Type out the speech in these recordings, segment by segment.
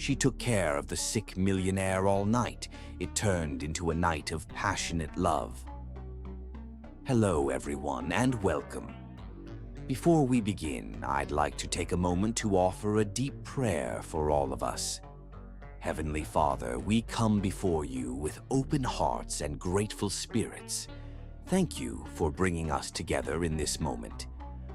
She took care of the sick millionaire all night. It turned into a night of passionate love. Hello, everyone, and welcome. Before we begin, I'd like to take a moment to offer a deep prayer for all of us. Heavenly Father, we come before you with open hearts and grateful spirits. Thank you for bringing us together in this moment.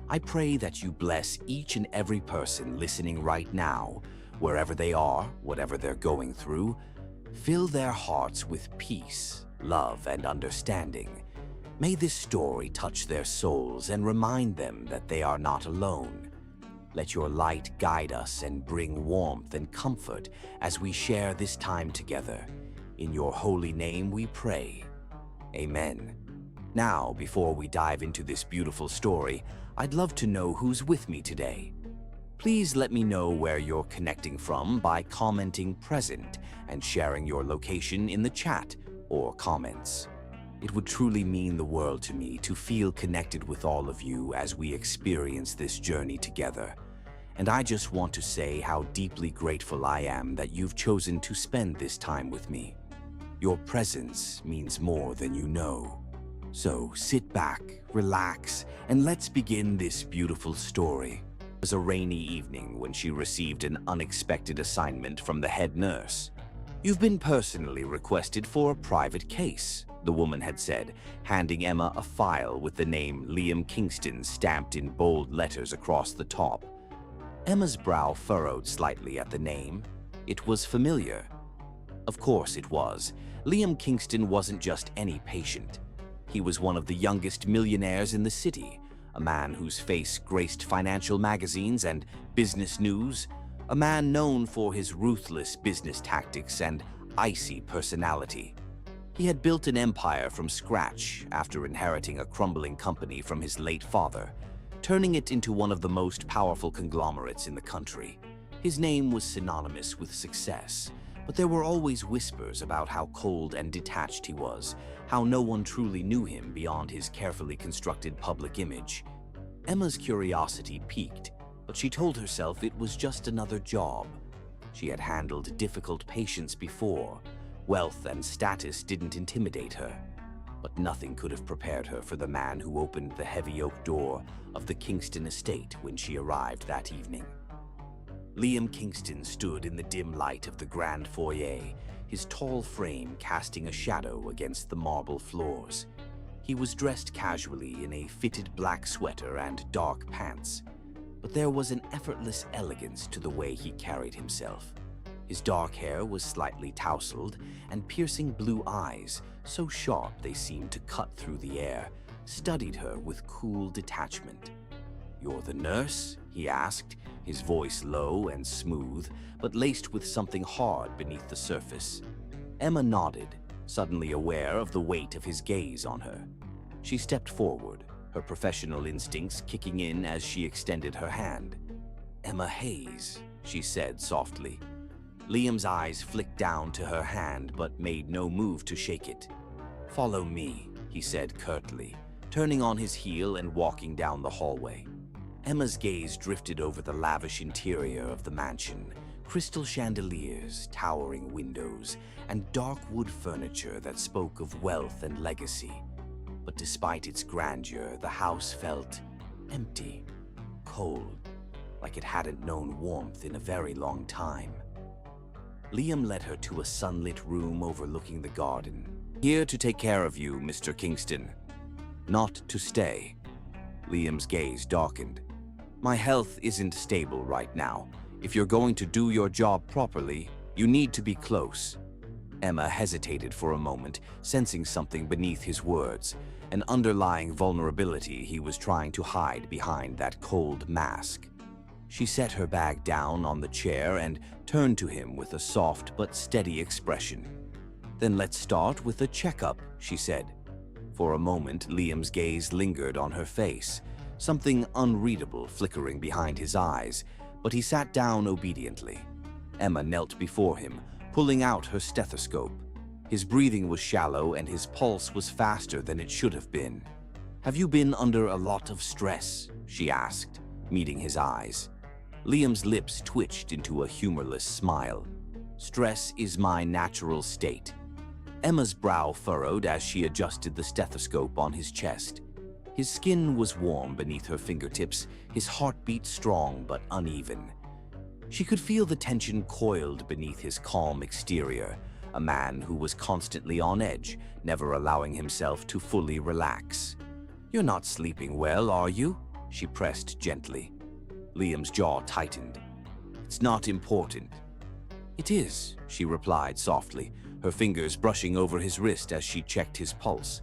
I pray that you bless each and every person listening right now, wherever they are, whatever they're going through. Fill their hearts with peace, love, and understanding. May this story touch their souls and remind them that they are not alone. Let your light guide us and bring warmth and comfort as we share this time together. In your holy name we pray. Amen. Now, before we dive into this beautiful story, I'd love to know who's with me today. Please let me know where you're connecting from by commenting present and sharing your location in the chat or comments. It would truly mean the world to me to feel connected with all of you as we experience this journey together. And I just want to say how deeply grateful I am that you've chosen to spend this time with me. Your presence means more than you know. So sit back, relax, and let's begin this beautiful story. It was a rainy evening when she received an unexpected assignment from the head nurse. "You've been personally requested for a private case," the woman had said, handing Emma a file with the name Liam Kingston stamped in bold letters across the top. Emma's brow furrowed slightly at the name. It was familiar. Of course it was. Liam Kingston wasn't just any patient. He was one of the youngest millionaires in the city, a man whose face graced financial magazines and business news, a man known for his ruthless business tactics and icy personality. He had built an empire from scratch after inheriting a crumbling company from his late father, turning it into one of the most powerful conglomerates in the country. His name was synonymous with success, but there were always whispers about how cold and detached he was, how no one truly knew him beyond his carefully constructed public image. Emma's curiosity piqued, but she told herself it was just another job. She had handled difficult patients before. Wealth and status didn't intimidate her, but nothing could have prepared her for the man who opened the heavy oak door of the Kingston estate when she arrived that evening. Liam Kingston stood in the dim light of the grand foyer, his tall frame casting a shadow against the marble floors. He was dressed casually in a fitted black sweater and dark pants, but there was an effortless elegance to the way he carried himself. His dark hair was slightly tousled, and piercing blue eyes, so sharp they seemed to cut through the air, studied her with cool detachment. "You're the nurse?" he asked, his voice low and smooth, but laced with something hard beneath the surface. Emma nodded, suddenly aware of the weight of his gaze on her. She stepped forward, her professional instincts kicking in as she extended her hand. "Emma Hayes," she said softly. Liam's eyes flicked down to her hand but made no move to shake it. "Follow me," he said curtly, turning on his heel and walking down the hallway. Emma's gaze drifted over the lavish interior of the mansion, crystal chandeliers, towering windows, and dark wood furniture that spoke of wealth and legacy. But despite its grandeur, the house felt empty, cold, like it hadn't known warmth in a very long time. Liam led her to a sunlit room overlooking the garden. "Here to take care of you, Mr. Kingston. Not to stay." Liam's gaze darkened. "My health isn't stable right now. If you're going to do your job properly, you need to be close." Emma hesitated for a moment, sensing something beneath his words, an underlying vulnerability he was trying to hide behind that cold mask. She set her bag down on the chair and turned to him with a soft but steady expression. "Then let's start with a checkup," she said. For a moment, Liam's gaze lingered on her face, something unreadable flickering behind his eyes, but he sat down obediently. Emma knelt before him, pulling out her stethoscope. His breathing was shallow and his pulse was faster than it should have been. "Have you been under a lot of stress?" she asked, meeting his eyes. Liam's lips twitched into a humorless smile. Stress is my natural state. Emma's brow furrowed as she adjusted the stethoscope on his chest. His skin was warm beneath her fingertips, his heartbeat strong but uneven. She could feel the tension coiled beneath his calm exterior, a man who was constantly on edge, never allowing himself to fully relax. "You're not sleeping well, are you?" she pressed gently. Liam's jaw tightened. "It's not important." "It is," she replied softly, her fingers brushing over his wrist as she checked his pulse.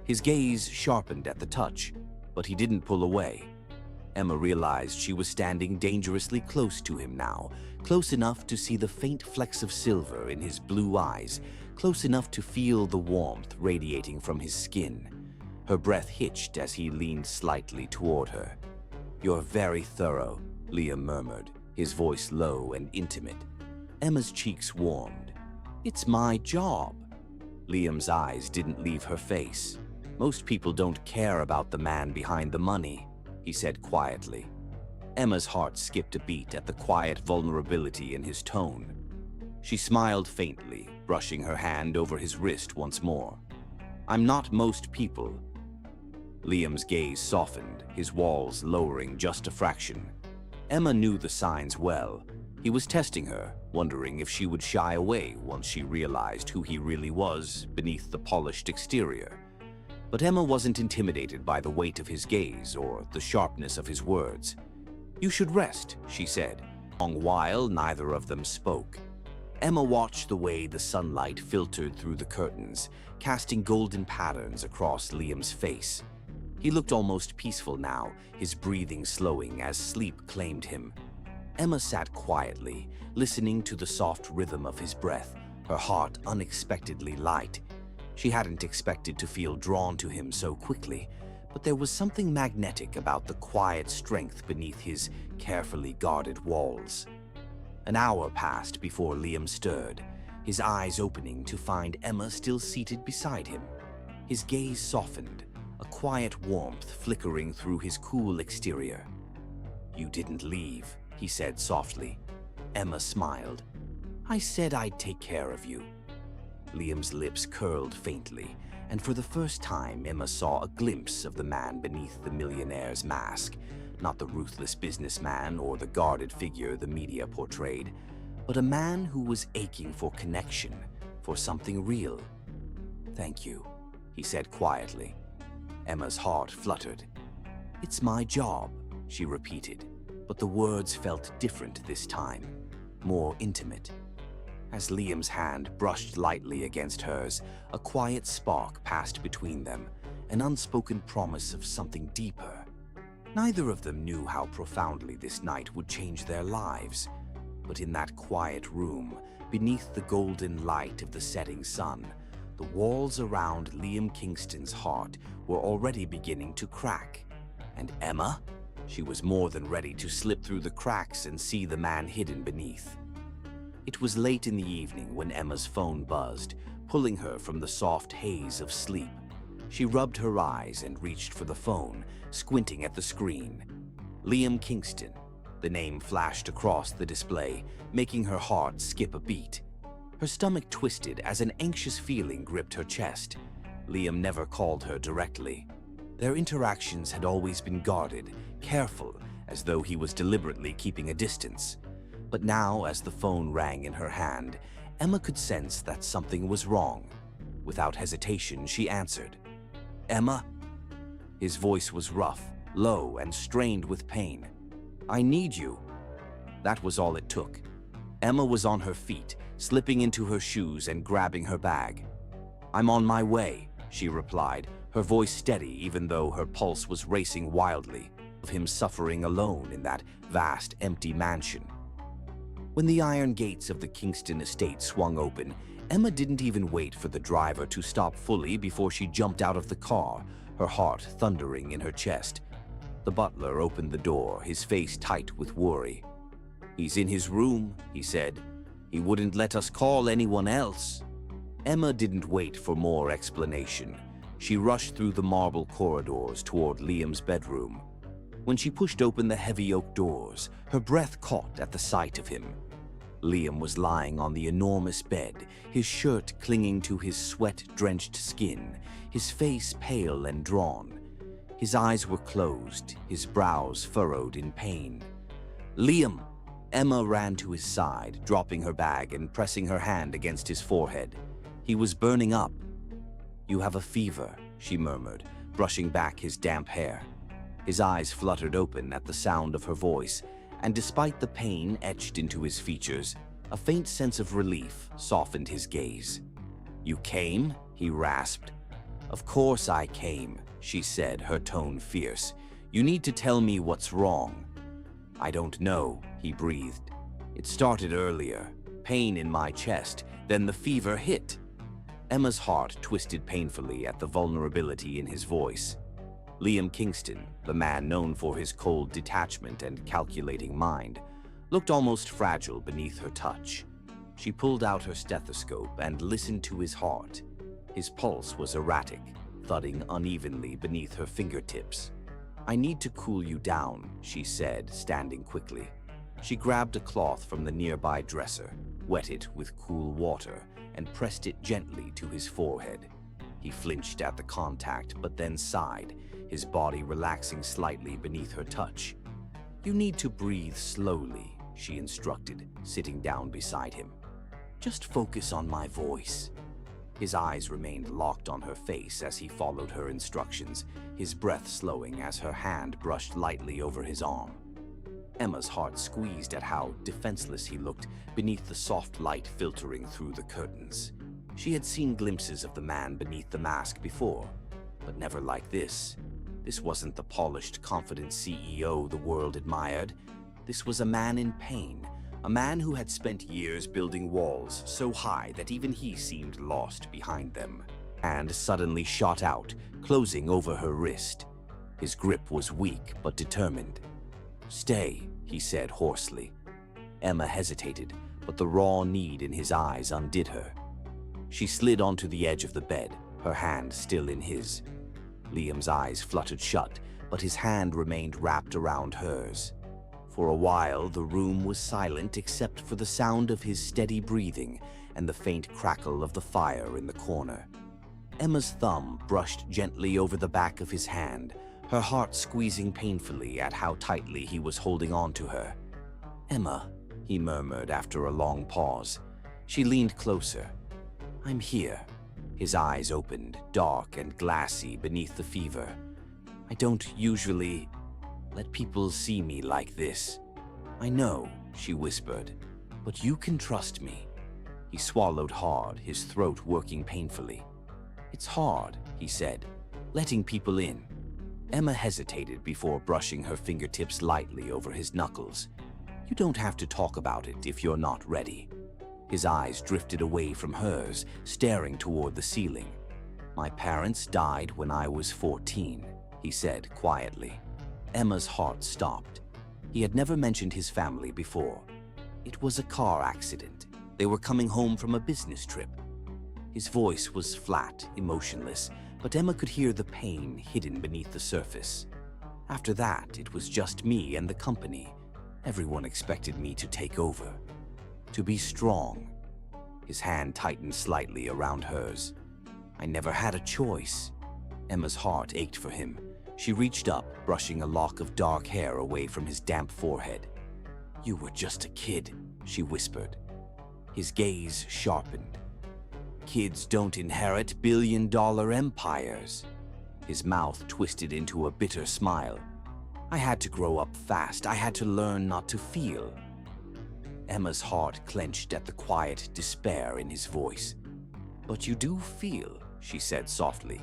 His gaze sharpened at the touch, but he didn't pull away. Emma realized she was standing dangerously close to him now, close enough to see the faint flecks of silver in his blue eyes, close enough to feel the warmth radiating from his skin. Her breath hitched as he leaned slightly toward her. "You're very thorough," Liam murmured, his voice low and intimate. Emma's cheeks warmed. "It's my job." Liam's eyes didn't leave her face. "Most people don't care about the man behind the money," he said quietly. Emma's heart skipped a beat at the quiet vulnerability in his tone. She smiled faintly, brushing her hand over his wrist once more. "I'm not most people." Liam's gaze softened, his walls lowering just a fraction. Emma knew the signs well. He was testing her, wondering if she would shy away once she realized who he really was beneath the polished exterior. But Emma wasn't intimidated by the weight of his gaze or the sharpness of his words. "You should rest," she said. For a long while, neither of them spoke. Emma watched the way the sunlight filtered through the curtains, casting golden patterns across Liam's face. He looked almost peaceful now, his breathing slowing as sleep claimed him. Emma sat quietly, listening to the soft rhythm of his breath, her heart unexpectedly light. She hadn't expected to feel drawn to him so quickly, but there was something magnetic about the quiet strength beneath his carefully guarded walls. An hour passed before Liam stirred, his eyes opening to find Emma still seated beside him. His gaze softened, a quiet warmth flickering through his cool exterior. "You didn't leave," he said softly. Emma smiled. "I said I'd take care of you." Liam's lips curled faintly, and for the first time Emma saw a glimpse of the man beneath the millionaire's mask, not the ruthless businessman or the guarded figure the media portrayed, but a man who was aching for connection, for something real. "Thank you," he said quietly. Emma's heart fluttered. "It's my job," she repeated, but the words felt different this time, more intimate. As Liam's hand brushed lightly against hers, a quiet spark passed between them, an unspoken promise of something deeper. Neither of them knew how profoundly this night would change their lives, but in that quiet room, beneath the golden light of the setting sun, the walls around Liam Kingston's heart were already beginning to crack. And Emma? She was more than ready to slip through the cracks and see the man hidden beneath. It was late in the evening when Emma's phone buzzed, pulling her from the soft haze of sleep. She rubbed her eyes and reached for the phone, squinting at the screen. Liam Kingston. The name flashed across the display, making her heart skip a beat. Her stomach twisted as an anxious feeling gripped her chest. Liam never called her directly. Their interactions had always been guarded, careful, as though he was deliberately keeping a distance. But now, as the phone rang in her hand, Emma could sense that something was wrong. Without hesitation, she answered. "Emma?" His voice was rough, low, and strained with pain. "I need you." That was all it took. Emma was on her feet, slipping into her shoes and grabbing her bag. "I'm on my way," she replied, her voice steady even though her pulse was racing wildly, of him suffering alone in that vast, empty mansion. When the iron gates of the Kingston estate swung open, Emma didn't even wait for the driver to stop fully before she jumped out of the car, her heart thundering in her chest. The butler opened the door, his face tight with worry. "He's in his room," he said. "He wouldn't let us call anyone else." Emma didn't wait for more explanation. She rushed through the marble corridors toward Liam's bedroom. When she pushed open the heavy oak doors, her breath caught at the sight of him. Liam was lying on the enormous bed, his shirt clinging to his sweat-drenched skin, his face pale and drawn. His eyes were closed, his brows furrowed in pain. "Liam!" Emma ran to his side, dropping her bag and pressing her hand against his forehead. He was burning up. "You have a fever," she murmured, brushing back his damp hair. His eyes fluttered open at the sound of her voice, and despite the pain etched into his features, a faint sense of relief softened his gaze. "You came?" he rasped. "Of course I came," she said, her tone fierce. "You need to tell me what's wrong." "I don't know," he breathed. "It started earlier. Pain in my chest, then the fever hit." Emma's heart twisted painfully at the vulnerability in his voice. Liam Kingston, the man known for his cold detachment and calculating mind, looked almost fragile beneath her touch. She pulled out her stethoscope and listened to his heart. His pulse was erratic, thudding unevenly beneath her fingertips. "I need to cool you down," she said, standing quickly. She grabbed a cloth from the nearby dresser, wet it with cool water, and pressed it gently to his forehead. He flinched at the contact, but then sighed, his body relaxing slightly beneath her touch. "You need to breathe slowly," she instructed, sitting down beside him. "Just focus on my voice." His eyes remained locked on her face as he followed her instructions, his breath slowing as her hand brushed lightly over his arm. Emma's heart squeezed at how defenseless he looked beneath the soft light filtering through the curtains. She had seen glimpses of the man beneath the mask before, but never like this. This wasn't the polished, confident CEO the world admired. This was a man in pain, a man who had spent years building walls so high that even he seemed lost behind them. Hand suddenly shot out, closing over her wrist. His grip was weak but determined. "Stay," he said hoarsely. Emma hesitated, but the raw need in his eyes undid her. She slid onto the edge of the bed, her hand still in his. Liam's eyes fluttered shut, but his hand remained wrapped around hers. For a while, the room was silent except for the sound of his steady breathing and the faint crackle of the fire in the corner. Emma's thumb brushed gently over the back of his hand, her heart squeezing painfully at how tightly he was holding on to her. "Emma," he murmured after a long pause. She leaned closer. "I'm here." His eyes opened, dark and glassy beneath the fever. "I don't usually let people see me like this." "I know," she whispered, "but you can trust me." He swallowed hard, his throat working painfully. "It's hard," he said, "letting people in." Emma hesitated before brushing her fingertips lightly over his knuckles. "You don't have to talk about it if you're not ready." His eyes drifted away from hers, staring toward the ceiling. "My parents died when I was 14, he said quietly. Emma's heart stopped. He had never mentioned his family before. It was a car accident. They were coming home from a business trip. His voice was flat, emotionless, but Emma could hear the pain hidden beneath the surface. After that, it was just me and the company. Everyone expected me to take over, to be strong. His hand tightened slightly around hers. I never had a choice. Emma's heart ached for him. She reached up, brushing a lock of dark hair away from his damp forehead. "You were just a kid," she whispered. His gaze sharpened. "Kids don't inherit billion-dollar empires." His mouth twisted into a bitter smile. "I had to grow up fast. I had to learn not to feel." Emma's heart clenched at the quiet despair in his voice. "But you do feel," she said softly.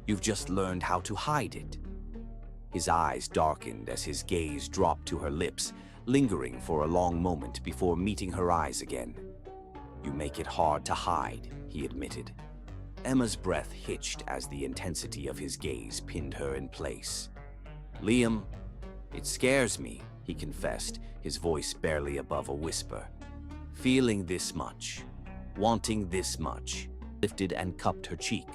"You've just learned how to hide it." His eyes darkened as his gaze dropped to her lips, lingering for a long moment before meeting her eyes again. "You make it hard to hide," he admitted. Emma's breath hitched as the intensity of his gaze pinned her in place. "Liam, it scares me," he confessed, his voice barely above a whisper. "Feeling this much, wanting this much," lifted and cupped her cheek.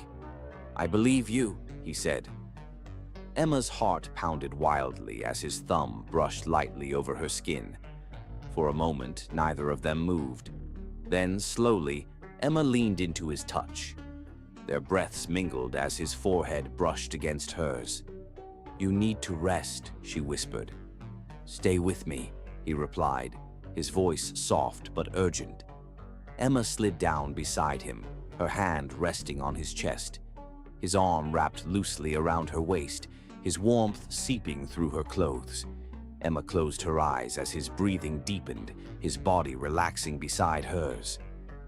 "I believe you," he said. Emma's heart pounded wildly as his thumb brushed lightly over her skin. For a moment, neither of them moved. Then, slowly, Emma leaned into his touch. Their breaths mingled as his forehead brushed against hers. "You need to rest," she whispered. "Stay with me," he replied, his voice soft but urgent. Emma slid down beside him, her hand resting on his chest. His arm wrapped loosely around her waist, his warmth seeping through her clothes. Emma closed her eyes as his breathing deepened, his body relaxing beside hers.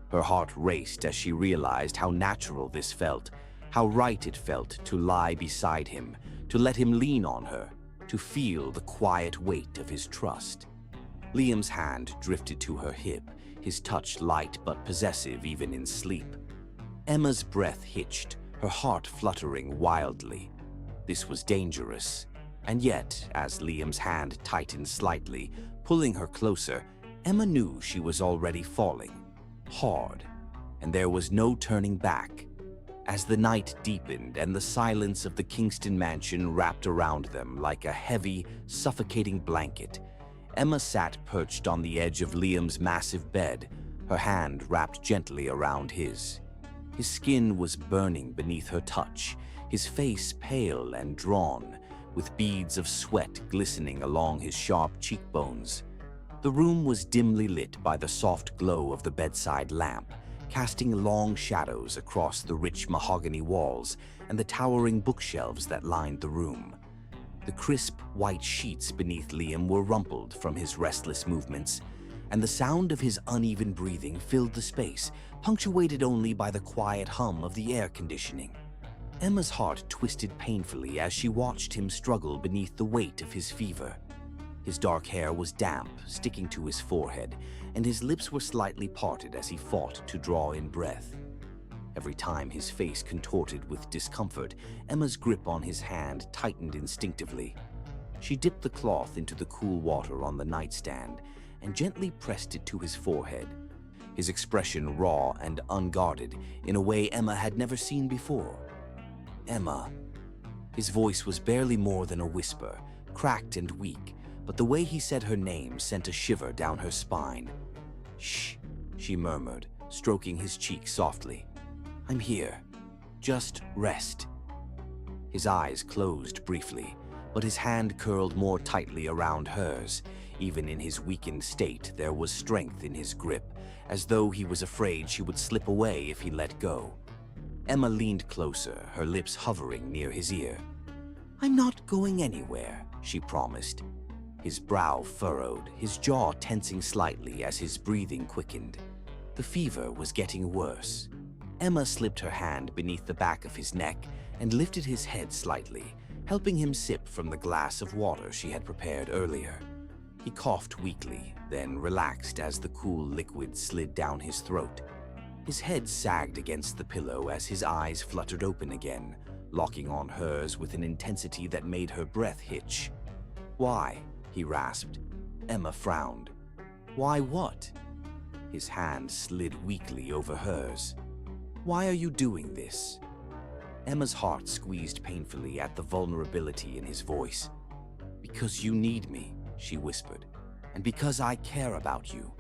Her heart raced as she realized how natural this felt, how right it felt to lie beside him, to let him lean on her, to feel the quiet weight of his trust. Liam's hand drifted to her hip, his touch light but possessive even in sleep. Emma's breath hitched, her heart fluttering wildly. This was dangerous. And yet, as Liam's hand tightened slightly, pulling her closer, Emma knew she was already falling. Hard. And there was no turning back. As the night deepened and the silence of the Kingston mansion wrapped around them like a heavy, suffocating blanket, Emma sat perched on the edge of Liam's massive bed, her hand wrapped gently around his. His skin was burning beneath her touch, his face pale and drawn, with beads of sweat glistening along his sharp cheekbones. The room was dimly lit by the soft glow of the bedside lamp, casting long shadows across the rich mahogany walls and the towering bookshelves that lined the room. The crisp, white sheets beneath Liam were rumpled from his restless movements, and the sound of his uneven breathing filled the space, punctuated only by the quiet hum of the air conditioning. Emma's heart twisted painfully as she watched him struggle beneath the weight of his fever. His dark hair was damp, sticking to his forehead, and his lips were slightly parted as he fought to draw in breath. Every time his face contorted with discomfort, Emma's grip on his hand tightened instinctively. She dipped the cloth into the cool water on the nightstand and gently pressed it to his forehead, his expression raw and unguarded in a way Emma had never seen before. "Emma." His voice was barely more than a whisper, cracked and weak, but the way he said her name sent a shiver down her spine. "Shh," she murmured, stroking his cheek softly. "I'm here. Just rest." His eyes closed briefly, but his hand curled more tightly around hers. Even in his weakened state, there was strength in his grip, as though he was afraid she would slip away if he let go. Emma leaned closer, her lips hovering near his ear. "I'm not going anywhere," she promised. His brow furrowed, his jaw tensing slightly as his breathing quickened. The fever was getting worse. Emma slipped her hand beneath the back of his neck and lifted his head slightly, helping him sip from the glass of water she had prepared earlier. He coughed weakly, then relaxed as the cool liquid slid down his throat. His head sagged against the pillow as his eyes fluttered open again, locking on hers with an intensity that made her breath hitch. "Why?" he rasped. Emma frowned. "Why what?" His hand slid weakly over hers. "Why are you doing this?" Emma's heart squeezed painfully at the vulnerability in his voice. "Because you need me," she whispered, "and because I care about you."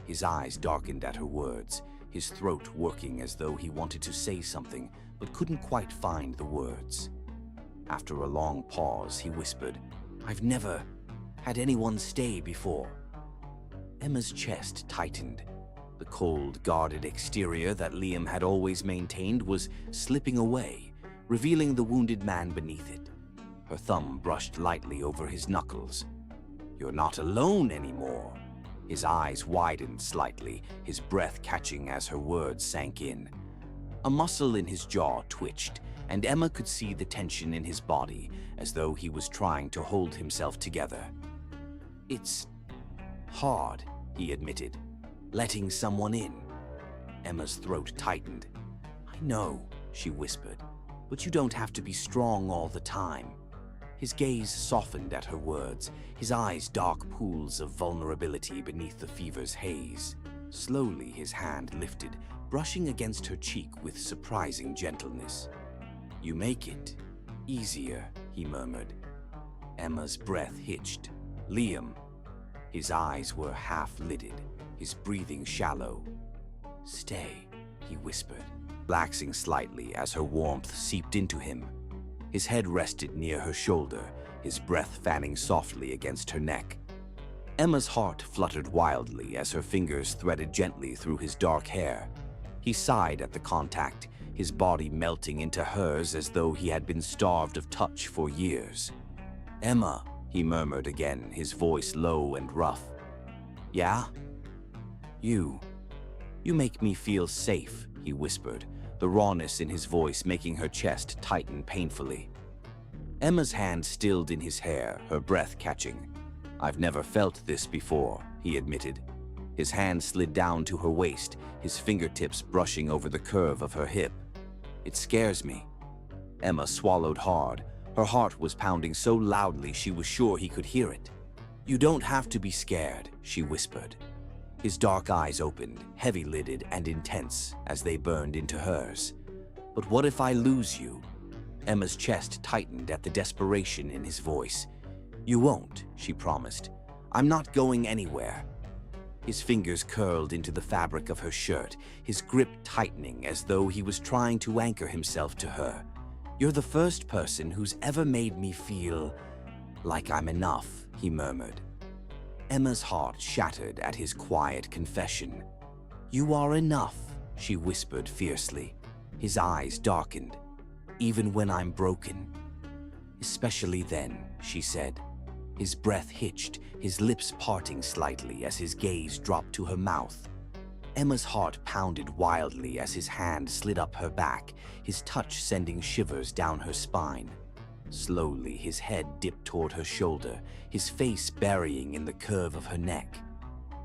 His eyes darkened at her words, his throat working as though he wanted to say something but couldn't quite find the words. After a long pause, he whispered, "I've never had anyone stay before." Emma's chest tightened. The cold, guarded exterior that Liam had always maintained was slipping away, revealing the wounded man beneath it. Her thumb brushed lightly over his knuckles. "You're not alone anymore." His eyes widened slightly, his breath catching as her words sank in. A muscle in his jaw twitched, and Emma could see the tension in his body, as though he was trying to hold himself together. "It's hard," he admitted. "Letting someone in." Emma's throat tightened. "I know," she whispered, "but you don't have to be strong all the time." His gaze softened at her words, his eyes dark pools of vulnerability beneath the fever's haze. Slowly his hand lifted, brushing against her cheek with surprising gentleness. "You make it easier," he murmured. Emma's breath hitched. "Liam." His eyes were half-lidded, his breathing shallow. "Stay," he whispered, relaxing slightly as her warmth seeped into him. His head rested near her shoulder, his breath fanning softly against her neck. Emma's heart fluttered wildly as her fingers threaded gently through his dark hair. He sighed at the contact, his body melting into hers as though he had been starved of touch for years. "Emma," he murmured again, his voice low and rough. "Yeah? You make me feel safe," he whispered, the rawness in his voice making her chest tighten painfully. Emma's hand stilled in his hair, her breath catching. "I've never felt this before," he admitted. His hand slid down to her waist, his fingertips brushing over the curve of her hip. "It scares me." Emma swallowed hard. Her heart was pounding so loudly she was sure he could hear it. "You don't have to be scared," she whispered. His dark eyes opened, heavy-lidded and intense, as they burned into hers. "But what if I lose you?" Emma's chest tightened at the desperation in his voice. "You won't," she promised. "I'm not going anywhere." His fingers curled into the fabric of her shirt, his grip tightening as though he was trying to anchor himself to her. "You're the first person who's ever made me feel like I'm enough," he murmured. Emma's heart shattered at his quiet confession. "You are enough," she whispered fiercely. His eyes darkened. "Even when I'm broken." "Especially then," she said. His breath hitched, his lips parting slightly as his gaze dropped to her mouth. Emma's heart pounded wildly as his hand slid up her back, his touch sending shivers down her spine. Slowly, his head dipped toward her shoulder, his face burying in the curve of her neck.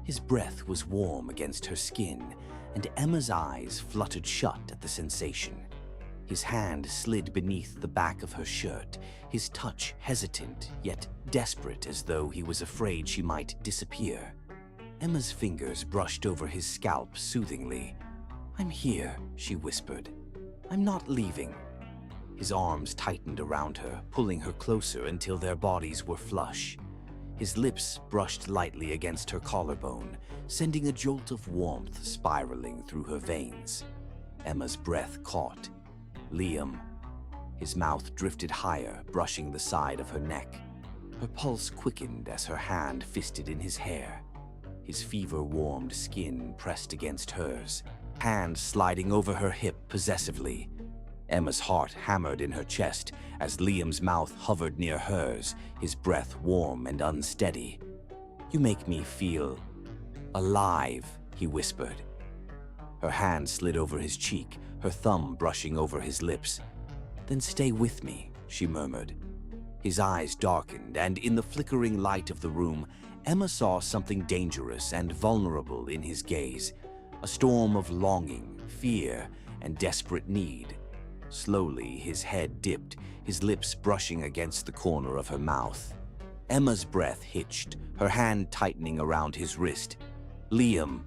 His breath was warm against her skin, and Emma's eyes fluttered shut at the sensation. His hand slid beneath the back of her shirt, his touch hesitant yet desperate as though he was afraid she might disappear. Emma's fingers brushed over his scalp soothingly. "I'm here," she whispered. "I'm not leaving." His arms tightened around her, pulling her closer until their bodies were flush. His lips brushed lightly against her collarbone, sending a jolt of warmth spiraling through her veins. Emma's breath caught. "Liam." His mouth drifted higher, brushing the side of her neck. Her pulse quickened as her hand fisted in his hair. His fever-warmed skin pressed against hers, hand sliding over her hip possessively. Emma's heart hammered in her chest as Liam's mouth hovered near hers, his breath warm and unsteady. "You make me feel alive," he whispered. Her hand slid over his cheek, her thumb brushing over his lips. "Then stay with me," she murmured. His eyes darkened, and in the flickering light of the room, Emma saw something dangerous and vulnerable in his gaze, a storm of longing, fear, and desperate need. Slowly, his head dipped, his lips brushing against the corner of her mouth. Emma's breath hitched, her hand tightening around his wrist. "Liam,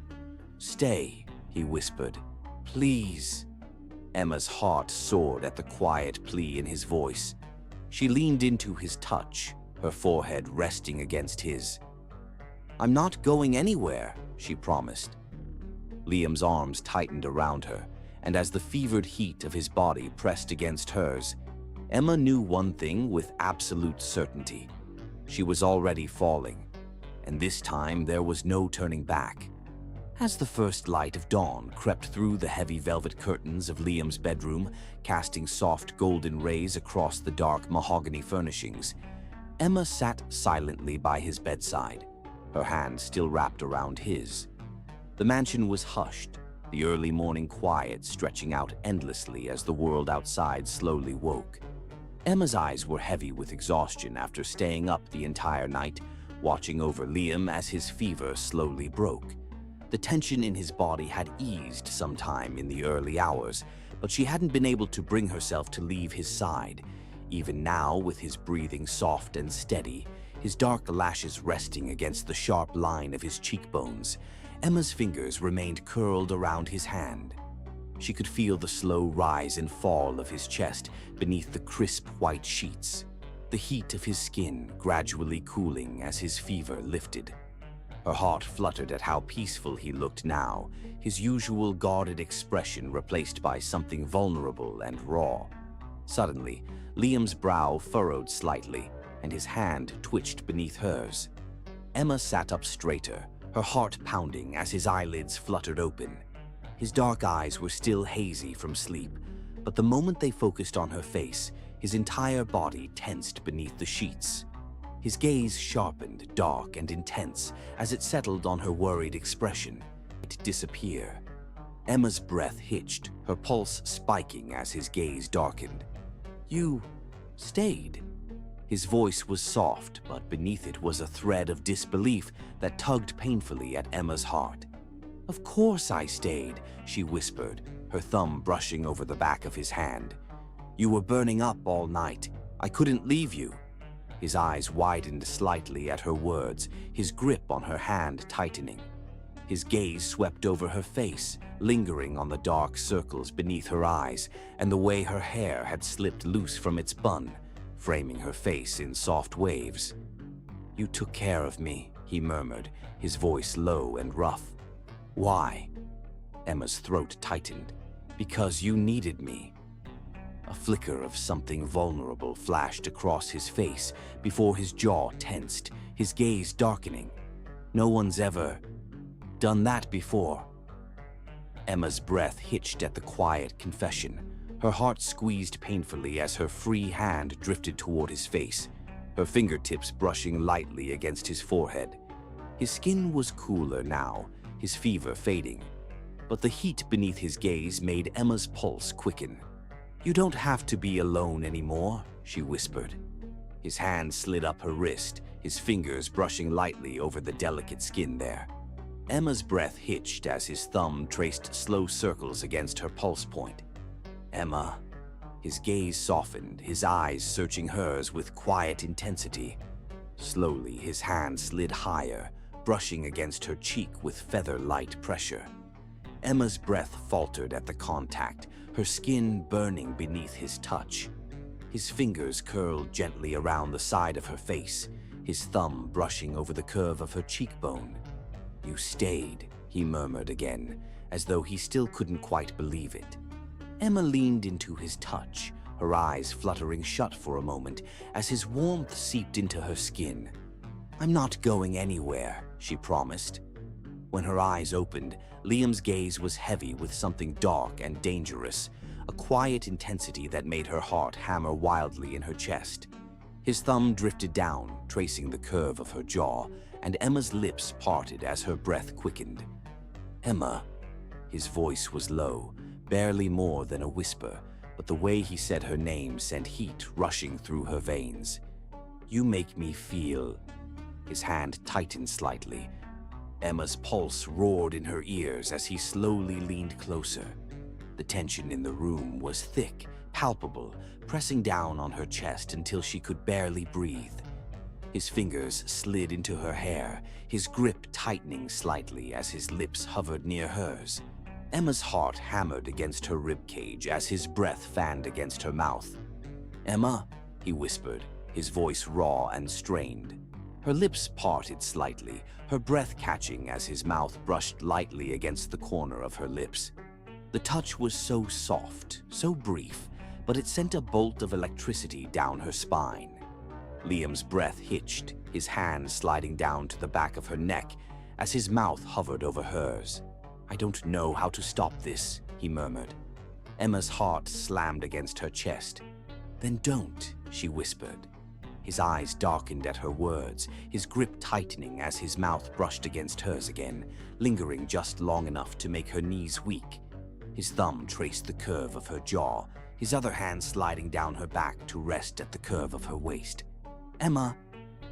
stay," he whispered. "Please." Emma's heart soared at the quiet plea in his voice. She leaned into his touch, her forehead resting against his. "I'm not going anywhere," she promised. Liam's arms tightened around her, and as the fevered heat of his body pressed against hers, Emma knew one thing with absolute certainty. She was already falling, and this time there was no turning back. As the first light of dawn crept through the heavy velvet curtains of Liam's bedroom, casting soft golden rays across the dark mahogany furnishings, Emma sat silently by his bedside, her hand still wrapped around his. The mansion was hushed, the early morning quiet stretching out endlessly as the world outside slowly woke. Emma's eyes were heavy with exhaustion after staying up the entire night, watching over Liam as his fever slowly broke. The tension in his body had eased sometime in the early hours, but she hadn't been able to bring herself to leave his side. Even now, with his breathing soft and steady, his dark lashes resting against the sharp line of his cheekbones, Emma's fingers remained curled around his hand. She could feel the slow rise and fall of his chest beneath the crisp white sheets, the heat of his skin gradually cooling as his fever lifted. Her heart fluttered at how peaceful he looked now, his usual guarded expression replaced by something vulnerable and raw. Suddenly, Liam's brow furrowed slightly, and his hand twitched beneath hers. Emma sat up straighter, her heart pounding as his eyelids fluttered open. His dark eyes were still hazy from sleep, but the moment they focused on her face, his entire body tensed beneath the sheets. His gaze sharpened, dark and intense, as it settled on her worried expression. It disappeared. Emma's breath hitched, her pulse spiking as his gaze darkened. "You stayed." His voice was soft, but beneath it was a thread of disbelief that tugged painfully at Emma's heart. "Of course I stayed," she whispered, her thumb brushing over the back of his hand. "You were burning up all night. I couldn't leave you." His eyes widened slightly at her words, his grip on her hand tightening. His gaze swept over her face, lingering on the dark circles beneath her eyes and the way her hair had slipped loose from its bun, framing her face in soft waves. "You took care of me," he murmured, his voice low and rough. "Why?" Emma's throat tightened. "Because you needed me." A flicker of something vulnerable flashed across his face before his jaw tensed, his gaze darkening. "No one's ever done that before." Emma's breath hitched at the quiet confession. Her heart squeezed painfully as her free hand drifted toward his face, her fingertips brushing lightly against his forehead. His skin was cooler now, his fever fading, but the heat beneath his gaze made Emma's pulse quicken. "You don't have to be alone anymore," she whispered. His hand slid up her wrist, his fingers brushing lightly over the delicate skin there. Emma's breath hitched as his thumb traced slow circles against her pulse point. "Emma." His gaze softened, his eyes searching hers with quiet intensity. Slowly, his hand slid higher, brushing against her cheek with feather-light pressure. Emma's breath faltered at the contact, her skin burning beneath his touch. His fingers curled gently around the side of her face, his thumb brushing over the curve of her cheekbone. "You stayed," he murmured again, as though he still couldn't quite believe it. Emma leaned into his touch, her eyes fluttering shut for a moment as his warmth seeped into her skin. "I'm not going anywhere," she promised. When her eyes opened, Liam's gaze was heavy with something dark and dangerous, a quiet intensity that made her heart hammer wildly in her chest. His thumb drifted down, tracing the curve of her jaw, and Emma's lips parted as her breath quickened. "Emma." His voice was low, barely more than a whisper, but the way he said her name sent heat rushing through her veins. "You make me feel." His hand tightened slightly. Emma's pulse roared in her ears as he slowly leaned closer. The tension in the room was thick, palpable, pressing down on her chest until she could barely breathe. His fingers slid into her hair, his grip tightening slightly as his lips hovered near hers. Emma's heart hammered against her ribcage as his breath fanned against her mouth. "Emma," he whispered, his voice raw and strained. Her lips parted slightly, her breath catching as his mouth brushed lightly against the corner of her lips. The touch was so soft, so brief, but it sent a bolt of electricity down her spine. Liam's breath hitched, his hand sliding down to the back of her neck as his mouth hovered over hers. "I don't know how to stop this," he murmured. Emma's heart slammed against her chest. "Then don't," she whispered. His eyes darkened at her words, his grip tightening as his mouth brushed against hers again, lingering just long enough to make her knees weak. His thumb traced the curve of her jaw, his other hand sliding down her back to rest at the curve of her waist. "Emma."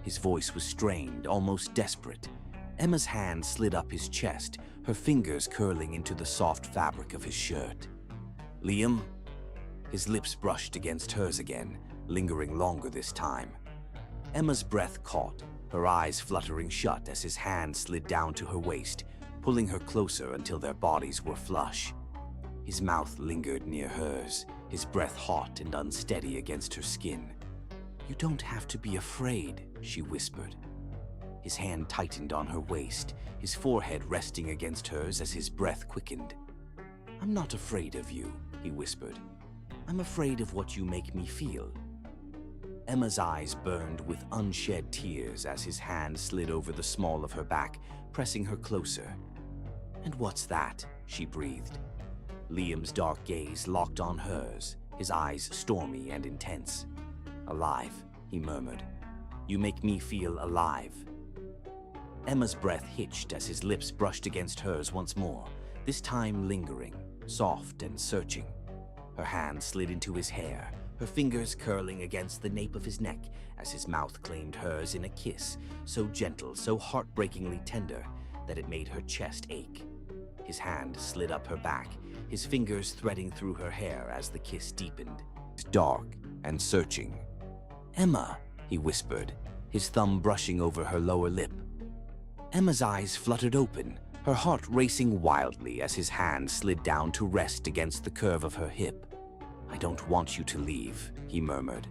His voice was strained, almost desperate. Emma's hand slid up his chest, her fingers curling into the soft fabric of his shirt. "Liam." His lips brushed against hers again, lingering longer this time. Emma's breath caught, her eyes fluttering shut as his hand slid down to her waist, pulling her closer until their bodies were flush. His mouth lingered near hers, his breath hot and unsteady against her skin. "You don't have to be afraid," she whispered. His hand tightened on her waist, his forehead resting against hers as his breath quickened. "I'm not afraid of you," he whispered. "I'm afraid of what you make me feel." Emma's eyes burned with unshed tears as his hand slid over the small of her back, pressing her closer. "And what's that?" she breathed. Liam's dark gaze locked on hers, his eyes stormy and intense. "Alive," he murmured. "You make me feel alive." Emma's breath hitched as his lips brushed against hers once more, this time lingering, soft and searching. Her hand slid into his hair, her fingers curling against the nape of his neck as his mouth claimed hers in a kiss, so gentle, so heartbreakingly tender that it made her chest ache. His hand slid up her back, his fingers threading through her hair as the kiss deepened. Dark and searching. "Emma," he whispered, his thumb brushing over her lower lip. Emma's eyes fluttered open, her heart racing wildly as his hand slid down to rest against the curve of her hip. "I don't want you to leave," he murmured.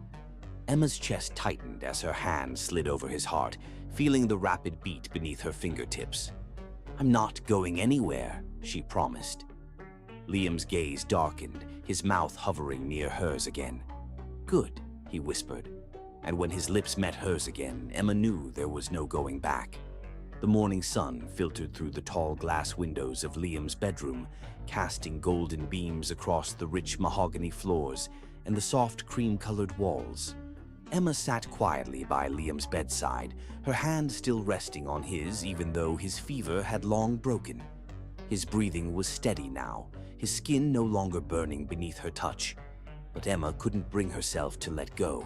Emma's chest tightened as her hand slid over his heart, feeling the rapid beat beneath her fingertips. "I'm not going anywhere," she promised. Liam's gaze darkened, his mouth hovering near hers again. "Good," he whispered, and when his lips met hers again, Emma knew there was no going back. The morning sun filtered through the tall glass windows of Liam's bedroom, casting golden beams across the rich mahogany floors and the soft cream-colored walls. Emma sat quietly by Liam's bedside, her hand still resting on his even though his fever had long broken. His breathing was steady now, his skin no longer burning beneath her touch, but Emma couldn't bring herself to let go.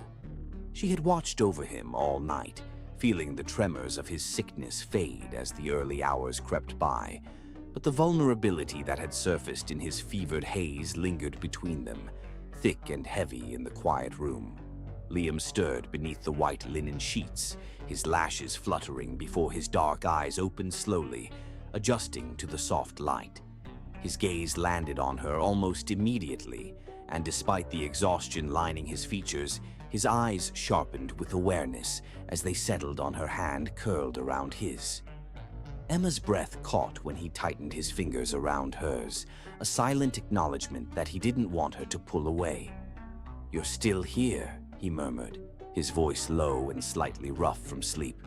She had watched over him all night, feeling the tremors of his sickness fade as the early hours crept by, but the vulnerability that had surfaced in his fevered haze lingered between them, thick and heavy in the quiet room. Liam stirred beneath the white linen sheets, his lashes fluttering before his dark eyes opened slowly, adjusting to the soft light. His gaze landed on her almost immediately, and despite the exhaustion lining his features, his eyes sharpened with awareness as they settled on her hand curled around his. Emma's breath caught when he tightened his fingers around hers, a silent acknowledgement that he didn't want her to pull away. "You're still here," he murmured, his voice low and slightly rough from sleep.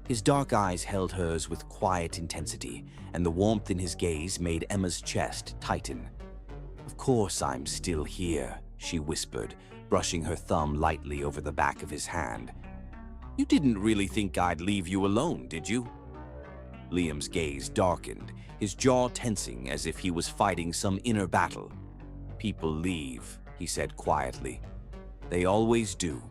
His dark eyes held hers with quiet intensity, and the warmth in his gaze made Emma's chest tighten. "Of course I'm still here," she whispered, brushing her thumb lightly over the back of his hand. "You didn't really think I'd leave you alone, did you?" Liam's gaze darkened, his jaw tensing as if he was fighting some inner battle. "People leave," he said quietly. "They always do."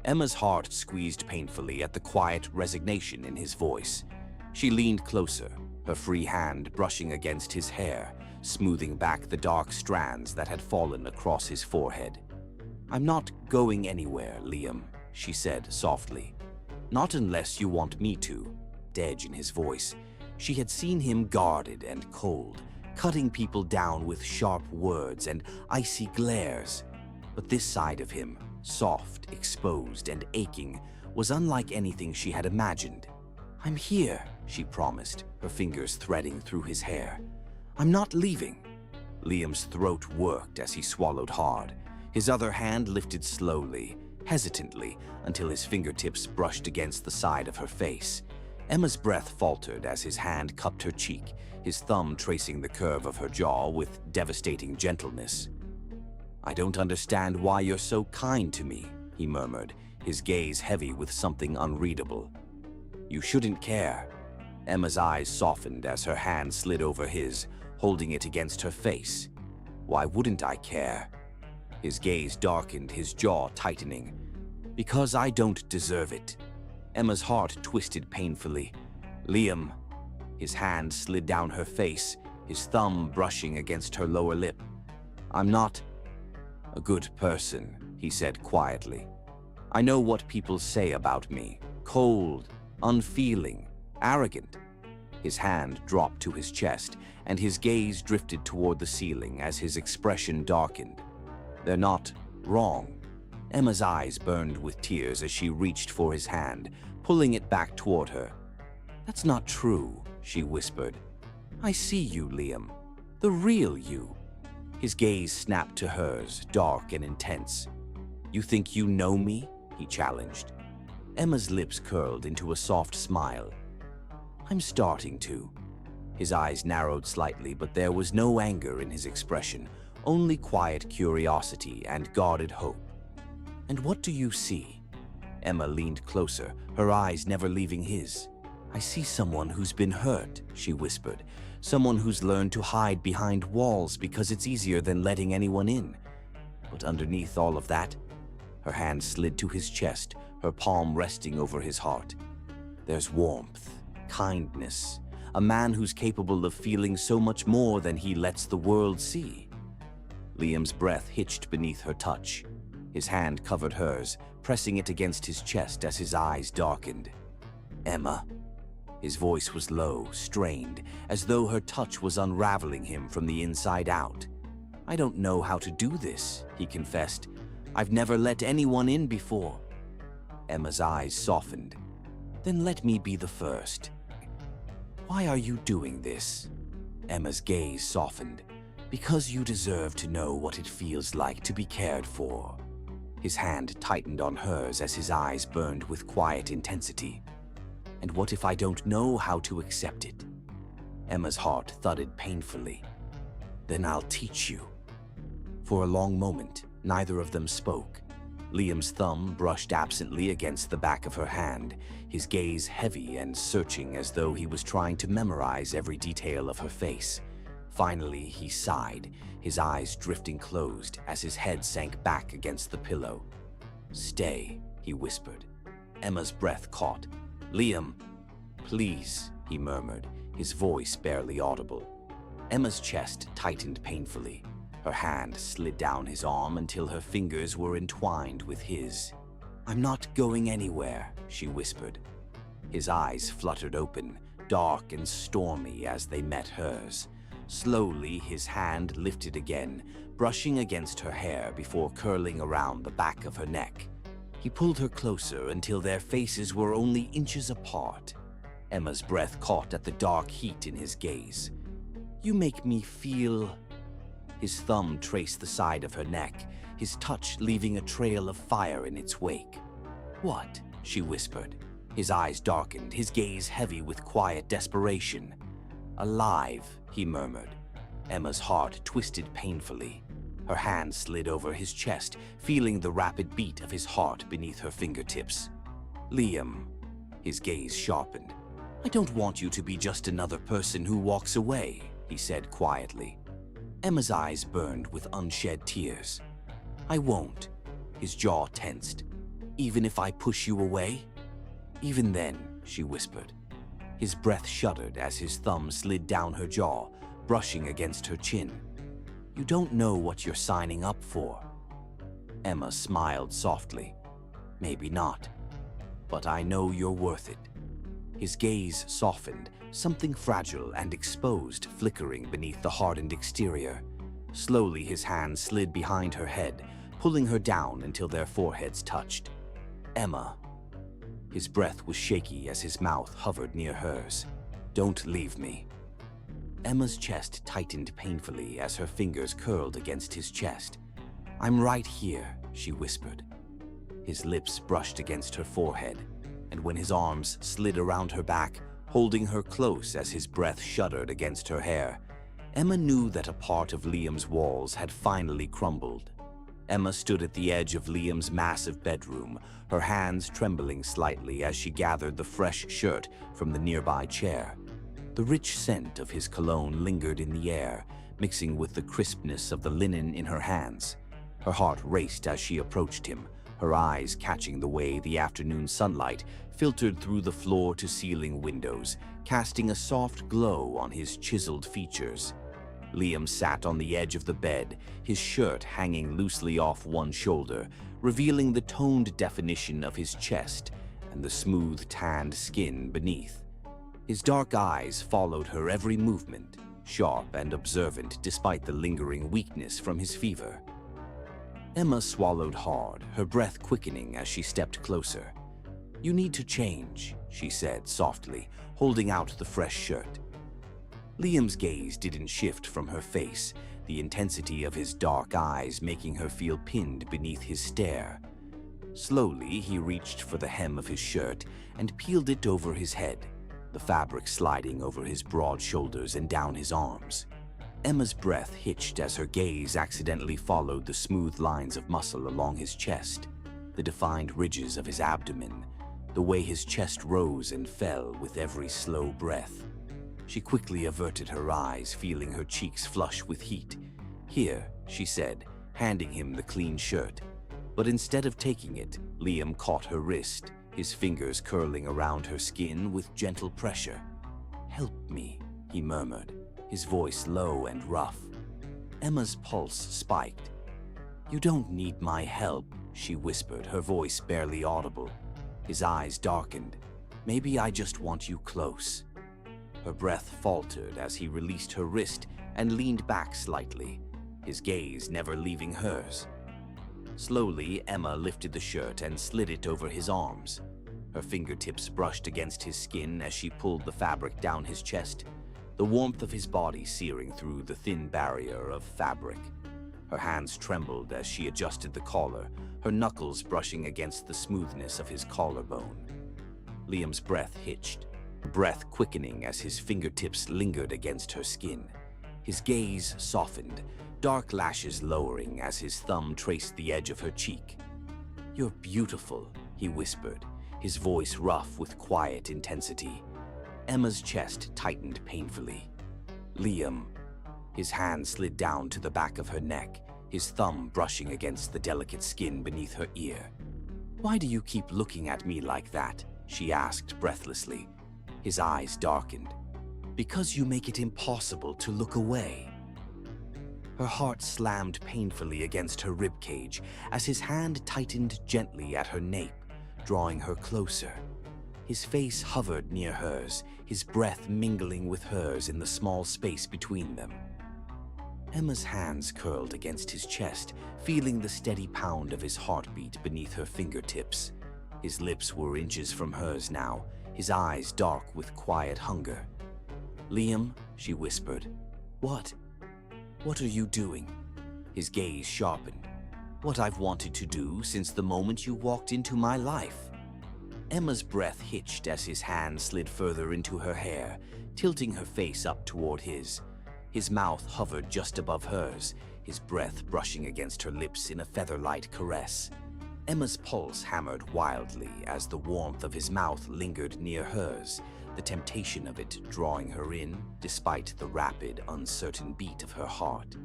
Emma's heart squeezed painfully at the quiet resignation in his voice. She leaned closer, her free hand brushing against his hair, smoothing back the dark strands that had fallen across his forehead. "I'm not going anywhere, Liam," she said softly. "Not unless you want me to," edge in his voice. She had seen him guarded and cold, cutting people down with sharp words and icy glares. But this side of him, soft, exposed, and aching, was unlike anything she had imagined. "I'm here," she promised, her fingers threading through his hair. "I'm not leaving." Liam's throat worked as he swallowed hard. His other hand lifted slowly, hesitantly, until his fingertips brushed against the side of her face. Emma's breath faltered as his hand cupped her cheek, his thumb tracing the curve of her jaw with devastating gentleness. "I don't understand why you're so kind to me," he murmured, his gaze heavy with something unreadable. "You shouldn't care." Emma's eyes softened as her hand slid over his, holding it against her face. "Why wouldn't I care?" His gaze darkened, his jaw tightening. "Because I don't deserve it." Emma's heart twisted painfully. "Liam." His hand slid down her face, his thumb brushing against her lower lip. "I'm not a good person," he said quietly. "I know what people say about me. Cold, unfeeling, arrogant." His hand dropped to his chest, and his gaze drifted toward the ceiling as his expression darkened. "They're not wrong." Emma's eyes burned with tears as she reached for his hand, pulling it back toward her. "That's not true," she whispered. "I see you, Liam. The real you." His gaze snapped to hers, dark and intense. "You think you know me?" he challenged. Emma's lips curled into a soft smile. "I'm starting to." His eyes narrowed slightly, but there was no anger in his expression, only quiet curiosity and guarded hope. "And what do you see?" Emma leaned closer, her eyes never leaving his. "I see someone who's been hurt," she whispered. "Someone who's learned to hide behind walls because it's easier than letting anyone in. But underneath all of that," her hand slid to his chest, her palm resting over his heart, "there's warmth, kindness, a man who's capable of feeling so much more than he lets the world see." Liam's breath hitched beneath her touch. His hand covered hers, pressing it against his chest as his eyes darkened. "Emma." His voice was low, strained, as though her touch was unraveling him from the inside out. "I don't know how to do this," he confessed. "I've never let anyone in before." Emma's eyes softened. "Then let me be the first." "Why are you doing this?" Emma's gaze softened. "Because you deserve to know what it feels like to be cared for." His hand tightened on hers as his eyes burned with quiet intensity. "And what if I don't know how to accept it?" Emma's heart thudded painfully. "Then I'll teach you." For a long moment, neither of them spoke. Liam's thumb brushed absently against the back of her hand, his gaze heavy and searching as though he was trying to memorize every detail of her face. Finally, he sighed, his eyes drifting closed as his head sank back against the pillow. "Stay," he whispered. Emma's breath caught. "Liam, please," he murmured, his voice barely audible. Emma's chest tightened painfully. Her hand slid down his arm until her fingers were entwined with his. "I'm not going anywhere," she whispered. His eyes fluttered open, dark and stormy as they met hers. Slowly, his hand lifted again, brushing against her hair before curling around the back of her neck. He pulled her closer until their faces were only inches apart. Emma's breath caught at the dark heat in his gaze. "You make me feel..." His thumb traced the side of her neck, his touch leaving a trail of fire in its wake. "What?" she whispered. His eyes darkened, his gaze heavy with quiet desperation. "Alive," he murmured. Emma's heart twisted painfully. Her hand slid over his chest, feeling the rapid beat of his heart beneath her fingertips. "Liam," his gaze sharpened. "I don't want you to be just another person who walks away," he said quietly. Emma's eyes burned with unshed tears. "I won't." His jaw tensed. "Even if I push you away?" "Even then," she whispered. His breath shuddered as his thumb slid down her jaw, brushing against her chin. "You don't know what you're signing up for." Emma smiled softly. "Maybe not. But I know you're worth it." His gaze softened, something fragile and exposed flickering beneath the hardened exterior. Slowly, his hand slid behind her head, pulling her down until their foreheads touched. "Emma." His breath was shaky as his mouth hovered near hers. "Don't leave me." Emma's chest tightened painfully as her fingers curled against his chest. "I'm right here," she whispered. His lips brushed against her forehead, and when his arms slid around her back, holding her close as his breath shuddered against her hair, Emma knew that a part of Liam's walls had finally crumbled. Emma stood at the edge of Liam's massive bedroom, her hands trembling slightly as she gathered the fresh shirt from the nearby chair. The rich scent of his cologne lingered in the air, mixing with the crispness of the linen in her hands. Her heart raced as she approached him, her eyes catching the way the afternoon sunlight filtered through the floor-to-ceiling windows, casting a soft glow on his chiseled features. Liam sat on the edge of the bed, his shirt hanging loosely off one shoulder, revealing the toned definition of his chest and the smooth, tanned skin beneath. His dark eyes followed her every movement, sharp and observant despite the lingering weakness from his fever. Emma swallowed hard, her breath quickening as she stepped closer. "You need to change," she said softly, holding out the fresh shirt. Liam's gaze didn't shift from her face, the intensity of his dark eyes making her feel pinned beneath his stare. Slowly, he reached for the hem of his shirt and peeled it over his head, the fabric sliding over his broad shoulders and down his arms. Emma's breath hitched as her gaze accidentally followed the smooth lines of muscle along his chest, the defined ridges of his abdomen, the way his chest rose and fell with every slow breath. She quickly averted her eyes, feeling her cheeks flush with heat. "Here," she said, handing him the clean shirt. But instead of taking it, Liam caught her wrist, his fingers curling around her skin with gentle pressure. "Help me," he murmured, his voice low and rough. Emma's pulse spiked. "You don't need my help," she whispered, her voice barely audible. His eyes darkened. "Maybe I just want you close." Her breath faltered as he released her wrist and leaned back slightly, his gaze never leaving hers. Slowly, Emma lifted the shirt and slid it over his arms. Her fingertips brushed against his skin as she pulled the fabric down his chest, the warmth of his body searing through the thin barrier of fabric. Her hands trembled as she adjusted the collar, her knuckles brushing against the smoothness of his collarbone. Liam's breath hitched, breath quickening as his fingertips lingered against her skin. His gaze softened, dark lashes lowering as his thumb traced the edge of her cheek. "You're beautiful," he whispered, his voice rough with quiet intensity. Emma's chest tightened painfully. "Liam." His hand slid down to the back of her neck, his thumb brushing against the delicate skin beneath her ear. "Why do you keep looking at me like that?" she asked breathlessly. His eyes darkened. "Because you make it impossible to look away." Her heart slammed painfully against her ribcage as his hand tightened gently at her nape, drawing her closer. His face hovered near hers, his breath mingling with hers in the small space between them. Emma's hands curled against his chest, feeling the steady pound of his heartbeat beneath her fingertips. His lips were inches from hers now, his eyes dark with quiet hunger. "Liam," she whispered. "What? What are you doing?" His gaze sharpened. "What I've wanted to do since the moment you walked into my life." Emma's breath hitched as his hand slid further into her hair, tilting her face up toward his. His mouth hovered just above hers, his breath brushing against her lips in a feather-light caress. Emma's pulse hammered wildly as the warmth of his mouth lingered near hers, the temptation of it drawing her in despite the rapid, uncertain beat of her heart.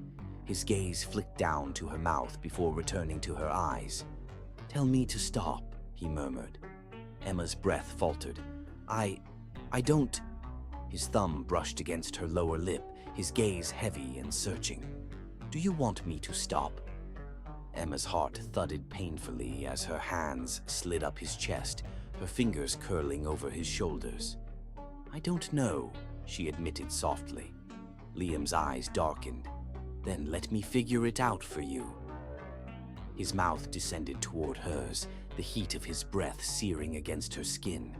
His gaze flicked down to her mouth before returning to her eyes. "Tell me to stop," he murmured. Emma's breath faltered. I don't..." His thumb brushed against her lower lip, his gaze heavy and searching. "Do you want me to stop?" Emma's heart thudded painfully as her hands slid up his chest, her fingers curling over his shoulders. "I don't know," she admitted softly. Liam's eyes darkened. "Then let me figure it out for you." His mouth descended toward hers, the heat of his breath searing against her skin.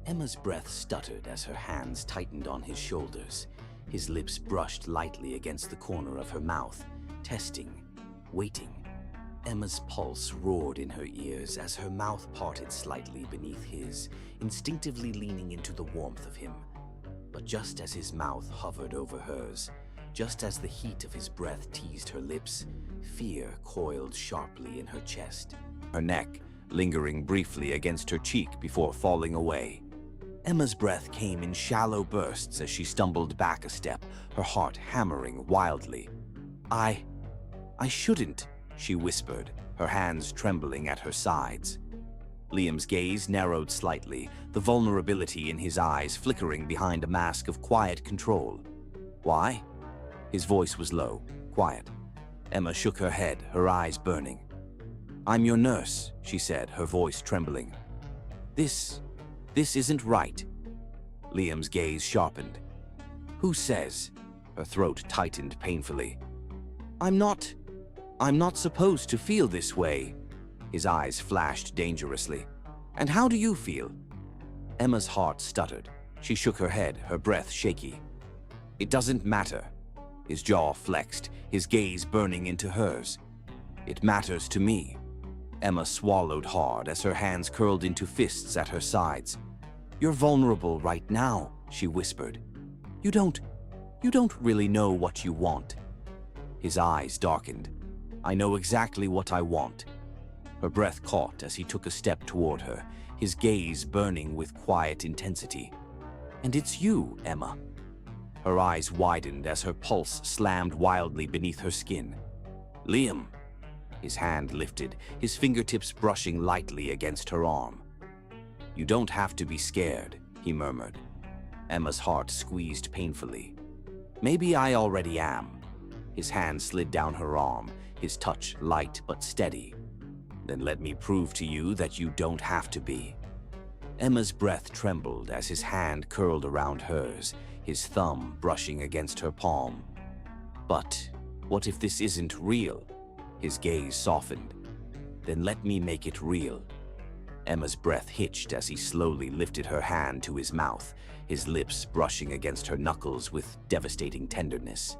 Emma's breath stuttered as her hands tightened on his shoulders. His lips brushed lightly against the corner of her mouth, testing, waiting. Emma's pulse roared in her ears as her mouth parted slightly beneath his, instinctively leaning into the warmth of him. But just as his mouth hovered over hers, just as the heat of his breath teased her lips, fear coiled sharply in her chest, her neck lingering briefly against her cheek before falling away. Emma's breath came in shallow bursts as she stumbled back a step, her heart hammering wildly. I shouldn't," she whispered, her hands trembling at her sides. Liam's gaze narrowed slightly, the vulnerability in his eyes flickering behind a mask of quiet control. "Why?" His voice was low, quiet. Emma shook her head, her eyes burning. "I'm your nurse," she said, her voice trembling. This isn't right." Liam's gaze sharpened. "Who says?" Her throat tightened painfully. I'm not supposed to feel this way." His eyes flashed dangerously. And how do you feel? Emma's heart stuttered. She shook her head, her breath shaky. It doesn't matter. His jaw flexed, his gaze burning into hers. It matters to me. Emma swallowed hard as her hands curled into fists at her sides. You're vulnerable right now, she whispered. You don't really know what you want. His eyes darkened. I know exactly what I want. Her breath caught as he took a step toward her, his gaze burning with quiet intensity. And it's you, Emma. Her eyes widened as her pulse slammed wildly beneath her skin. Liam. His hand lifted, his fingertips brushing lightly against her arm. You don't have to be scared, he murmured. Emma's heart squeezed painfully. Maybe I already am. His hand slid down her arm, his touch light but steady. Then let me prove to you that you don't have to be. Emma's breath trembled as his hand curled around hers, his thumb brushing against her palm. But what if this isn't real? His gaze softened. Then let me make it real. Emma's breath hitched as he slowly lifted her hand to his mouth, his lips brushing against her knuckles with devastating tenderness.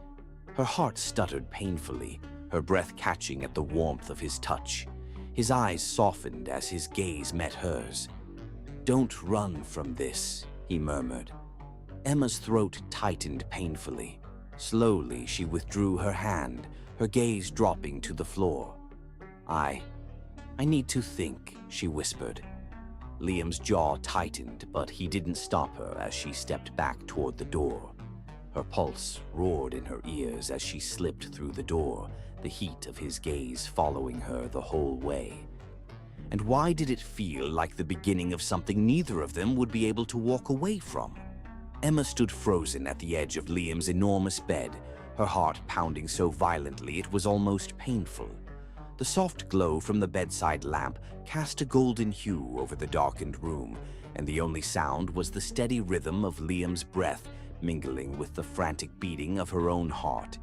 Her heart stuttered painfully, her breath catching at the warmth of his touch. His eyes softened as his gaze met hers. Don't run from this, he murmured. Emma's throat tightened painfully. Slowly, she withdrew her hand, her gaze dropping to the floor. I need to think, she whispered. Liam's jaw tightened, but he didn't stop her as she stepped back toward the door. Her pulse roared in her ears as she slipped through the door, the heat of his gaze following her the whole way. And why did it feel like the beginning of something neither of them would be able to walk away from? Emma stood frozen at the edge of Liam's enormous bed, her heart pounding so violently it was almost painful. The soft glow from the bedside lamp cast a golden hue over the darkened room, and the only sound was the steady rhythm of Liam's breath mingling with the frantic beating of her own heart.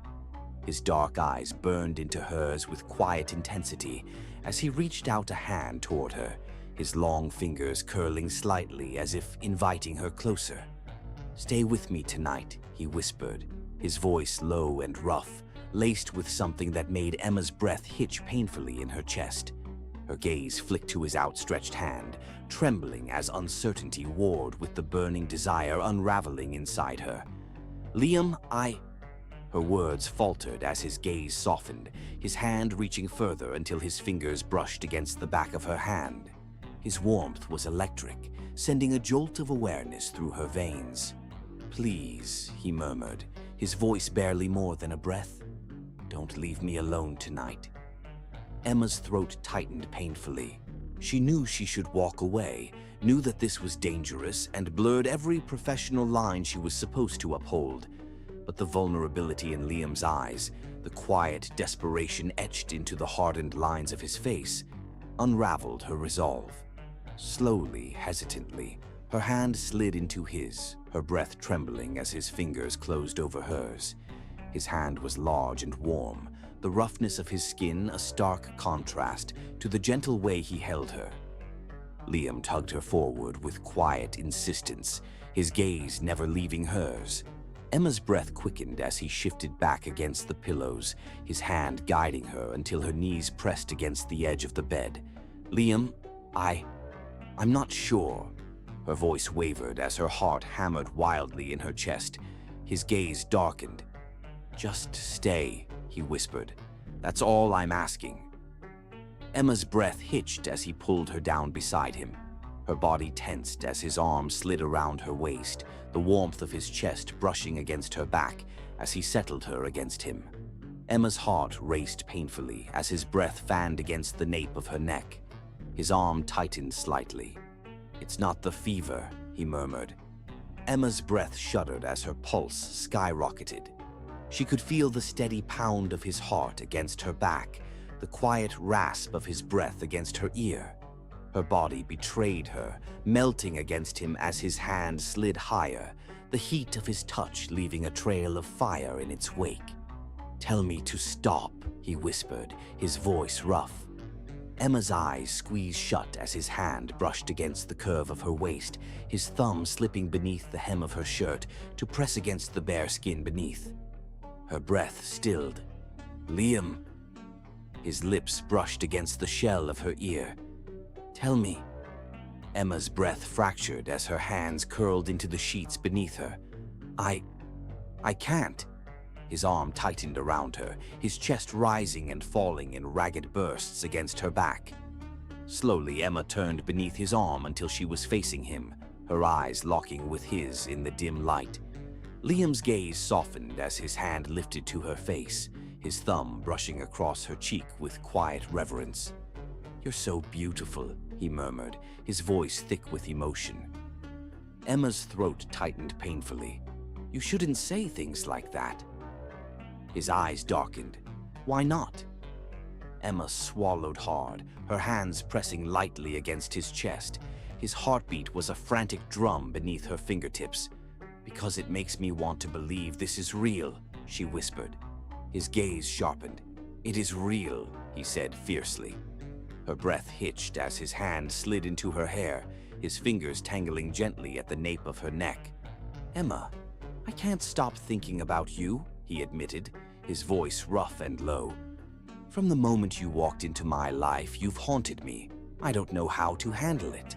His dark eyes burned into hers with quiet intensity as he reached out a hand toward her, his long fingers curling slightly as if inviting her closer. Stay with me tonight, he whispered, his voice low and rough, laced with something that made Emma's breath hitch painfully in her chest. Her gaze flicked to his outstretched hand, trembling as uncertainty warred with the burning desire unraveling inside her. Liam, Her words faltered as his gaze softened, his hand reaching further until his fingers brushed against the back of her hand. His warmth was electric, sending a jolt of awareness through her veins. Please, he murmured, his voice barely more than a breath. Don't leave me alone tonight. Emma's throat tightened painfully. She knew she should walk away, knew that this was dangerous, and blurred every professional line she was supposed to uphold. But the vulnerability in Liam's eyes, the quiet desperation etched into the hardened lines of his face, unraveled her resolve. Slowly, hesitantly, her hand slid into his, her breath trembling as his fingers closed over hers. His hand was large and warm, the roughness of his skin a stark contrast to the gentle way he held her. Liam tugged her forward with quiet insistence, his gaze never leaving hers. Emma's breath quickened as he shifted back against the pillows, his hand guiding her until her knees pressed against the edge of the bed. Liam, I'm not sure. Her voice wavered as her heart hammered wildly in her chest. His gaze darkened. Just stay, he whispered. That's all I'm asking. Emma's breath hitched as he pulled her down beside him. Her body tensed as his arm slid around her waist, the warmth of his chest brushing against her back as he settled her against him. Emma's heart raced painfully as his breath fanned against the nape of her neck. His arm tightened slightly. It's not the fever, he murmured. Emma's breath shuddered as her pulse skyrocketed. She could feel the steady pound of his heart against her back, the quiet rasp of his breath against her ear. Her body betrayed her, melting against him as his hand slid higher, the heat of his touch leaving a trail of fire in its wake. Tell me to stop, he whispered, his voice rough. Emma's eyes squeezed shut as his hand brushed against the curve of her waist, his thumb slipping beneath the hem of her shirt to press against the bare skin beneath. Her breath stilled. "Liam." His lips brushed against the shell of her ear. "Tell me." Emma's breath fractured as her hands curled into the sheets beneath her. I can't." His arm tightened around her, his chest rising and falling in ragged bursts against her back. Slowly, Emma turned beneath his arm until she was facing him, her eyes locking with his in the dim light. Liam's gaze softened as his hand lifted to her face, his thumb brushing across her cheek with quiet reverence. "You're so beautiful," he murmured, his voice thick with emotion. Emma's throat tightened painfully. "You shouldn't say things like that." His eyes darkened. "Why not?" Emma swallowed hard, her hands pressing lightly against his chest. His heartbeat was a frantic drum beneath her fingertips. "Because it makes me want to believe this is real," she whispered. His gaze sharpened. "It is real," he said fiercely. Her breath hitched as his hand slid into her hair, his fingers tangling gently at the nape of her neck. "Emma, I can't stop thinking about you," he admitted, his voice rough and low. "From the moment you walked into my life, you've haunted me. I don't know how to handle it."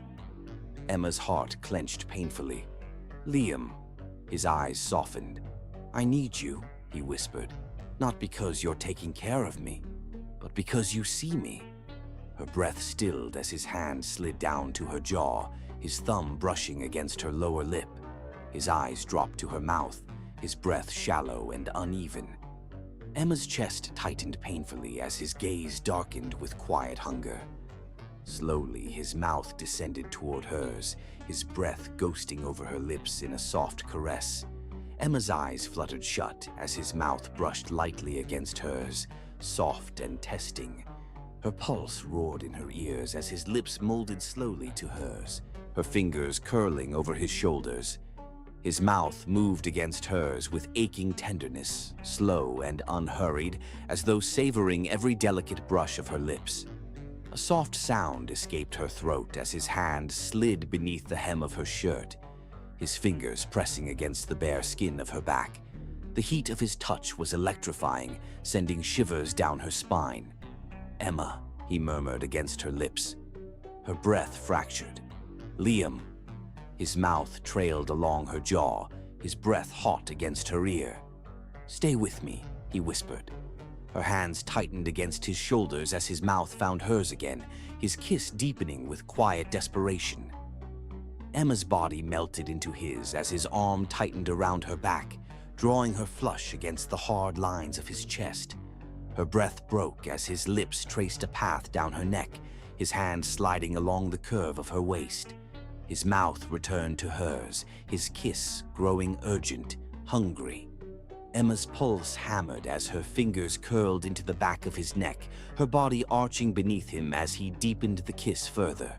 Emma's heart clenched painfully. "Liam." His eyes softened. "I need you," he whispered. "Not because you're taking care of me, but because you see me." Her breath stilled as his hand slid down to her jaw, his thumb brushing against her lower lip. His eyes dropped to her mouth, his breath shallow and uneven. Emma's chest tightened painfully as his gaze darkened with quiet hunger. Slowly, his mouth descended toward hers, his breath ghosting over her lips in a soft caress. Emma's eyes fluttered shut as his mouth brushed lightly against hers, soft and testing. Her pulse roared in her ears as his lips molded slowly to hers, her fingers curling over his shoulders. His mouth moved against hers with aching tenderness, slow and unhurried, as though savoring every delicate brush of her lips. A soft sound escaped her throat as his hand slid beneath the hem of her shirt, his fingers pressing against the bare skin of her back. The heat of his touch was electrifying, sending shivers down her spine. "Emma," he murmured against her lips. Her breath fractured. "Liam." His mouth trailed along her jaw, his breath hot against her ear. "Stay with me," he whispered. Her hands tightened against his shoulders as his mouth found hers again, his kiss deepening with quiet desperation. Emma's body melted into his as his arm tightened around her back, drawing her flush against the hard lines of his chest. Her breath broke as his lips traced a path down her neck, his hand sliding along the curve of her waist. His mouth returned to hers, his kiss growing urgent, hungry. Emma's pulse hammered as her fingers curled into the back of his neck, her body arching beneath him as he deepened the kiss further.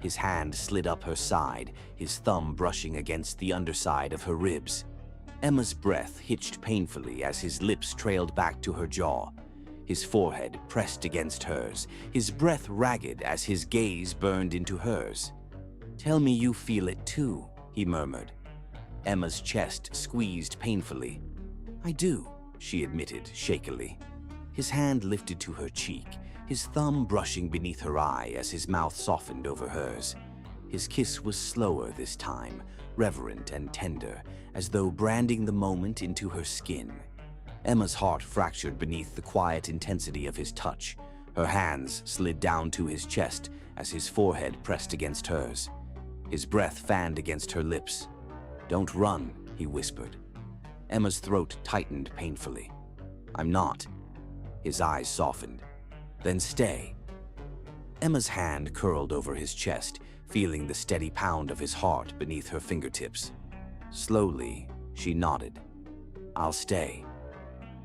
His hand slid up her side, his thumb brushing against the underside of her ribs. Emma's breath hitched painfully as his lips trailed back to her jaw. His forehead pressed against hers, his breath ragged as his gaze burned into hers. "Tell me you feel it too," he murmured. Emma's chest squeezed painfully. "I do," she admitted shakily. His hand lifted to her cheek, his thumb brushing beneath her eye as his mouth softened over hers. His kiss was slower this time, reverent and tender, as though branding the moment into her skin. Emma's heart fractured beneath the quiet intensity of his touch. Her hands slid down to his chest as his forehead pressed against hers. His breath fanned against her lips. "Don't run," he whispered. Emma's throat tightened painfully. "I'm not." His eyes softened. "Then stay." Emma's hand curled over his chest, feeling the steady pound of his heart beneath her fingertips. Slowly, she nodded. "I'll stay."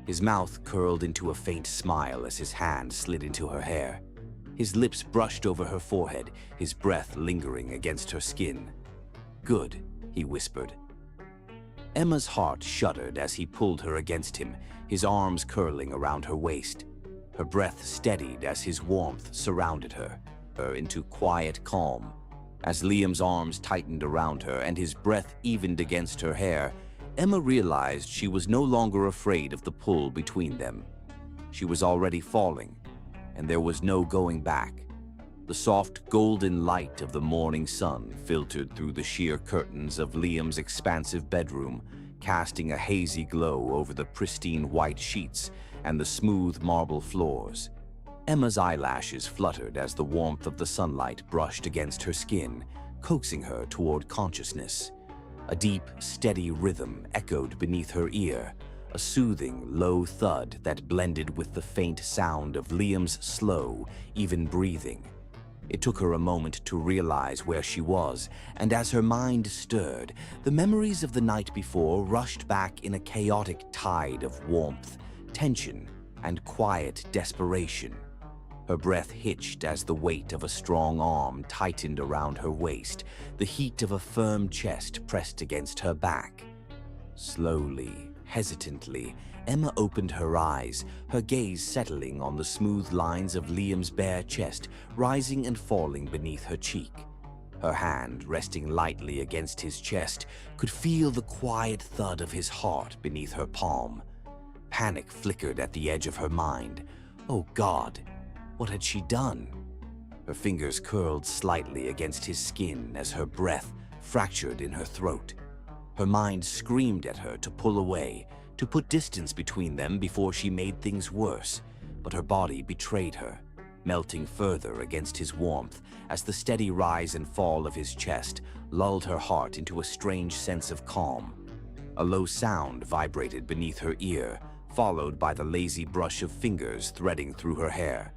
His mouth curled into a faint smile as his hand slid into her hair. His lips brushed over her forehead, his breath lingering against her skin. "Good," he whispered. Emma's heart shuddered as he pulled her against him, his arms curling around her waist. Her breath steadied as his warmth surrounded her into quiet calm. As Liam's arms tightened around her and his breath evened against her hair, Emma realized she was no longer afraid of the pull between them. She was already falling, and there was no going back. The soft golden light of the morning sun filtered through the sheer curtains of Liam's expansive bedroom, casting a hazy glow over the pristine white sheets and the smooth marble floors. Emma's eyelashes fluttered as the warmth of the sunlight brushed against her skin, coaxing her toward consciousness. A deep, steady rhythm echoed beneath her ear, a soothing, low thud that blended with the faint sound of Liam's slow, even breathing. It took her a moment to realize where she was, and as her mind stirred, the memories of the night before rushed back in a chaotic tide of warmth, tension, and quiet desperation. Her breath hitched as the weight of a strong arm tightened around her waist, the heat of a firm chest pressed against her back. Slowly, hesitantly, Emma opened her eyes, her gaze settling on the smooth lines of Liam's bare chest rising and falling beneath her cheek. Her hand, resting lightly against his chest, could feel the quiet thud of his heart beneath her palm. Panic flickered at the edge of her mind. Oh God, what had she done? Her fingers curled slightly against his skin as her breath fractured in her throat. Her mind screamed at her to pull away, to put distance between them before she made things worse, but her body betrayed her, melting further against his warmth as the steady rise and fall of his chest lulled her heart into a strange sense of calm. A low sound vibrated beneath her ear, followed by the lazy brush of fingers threading through her hair.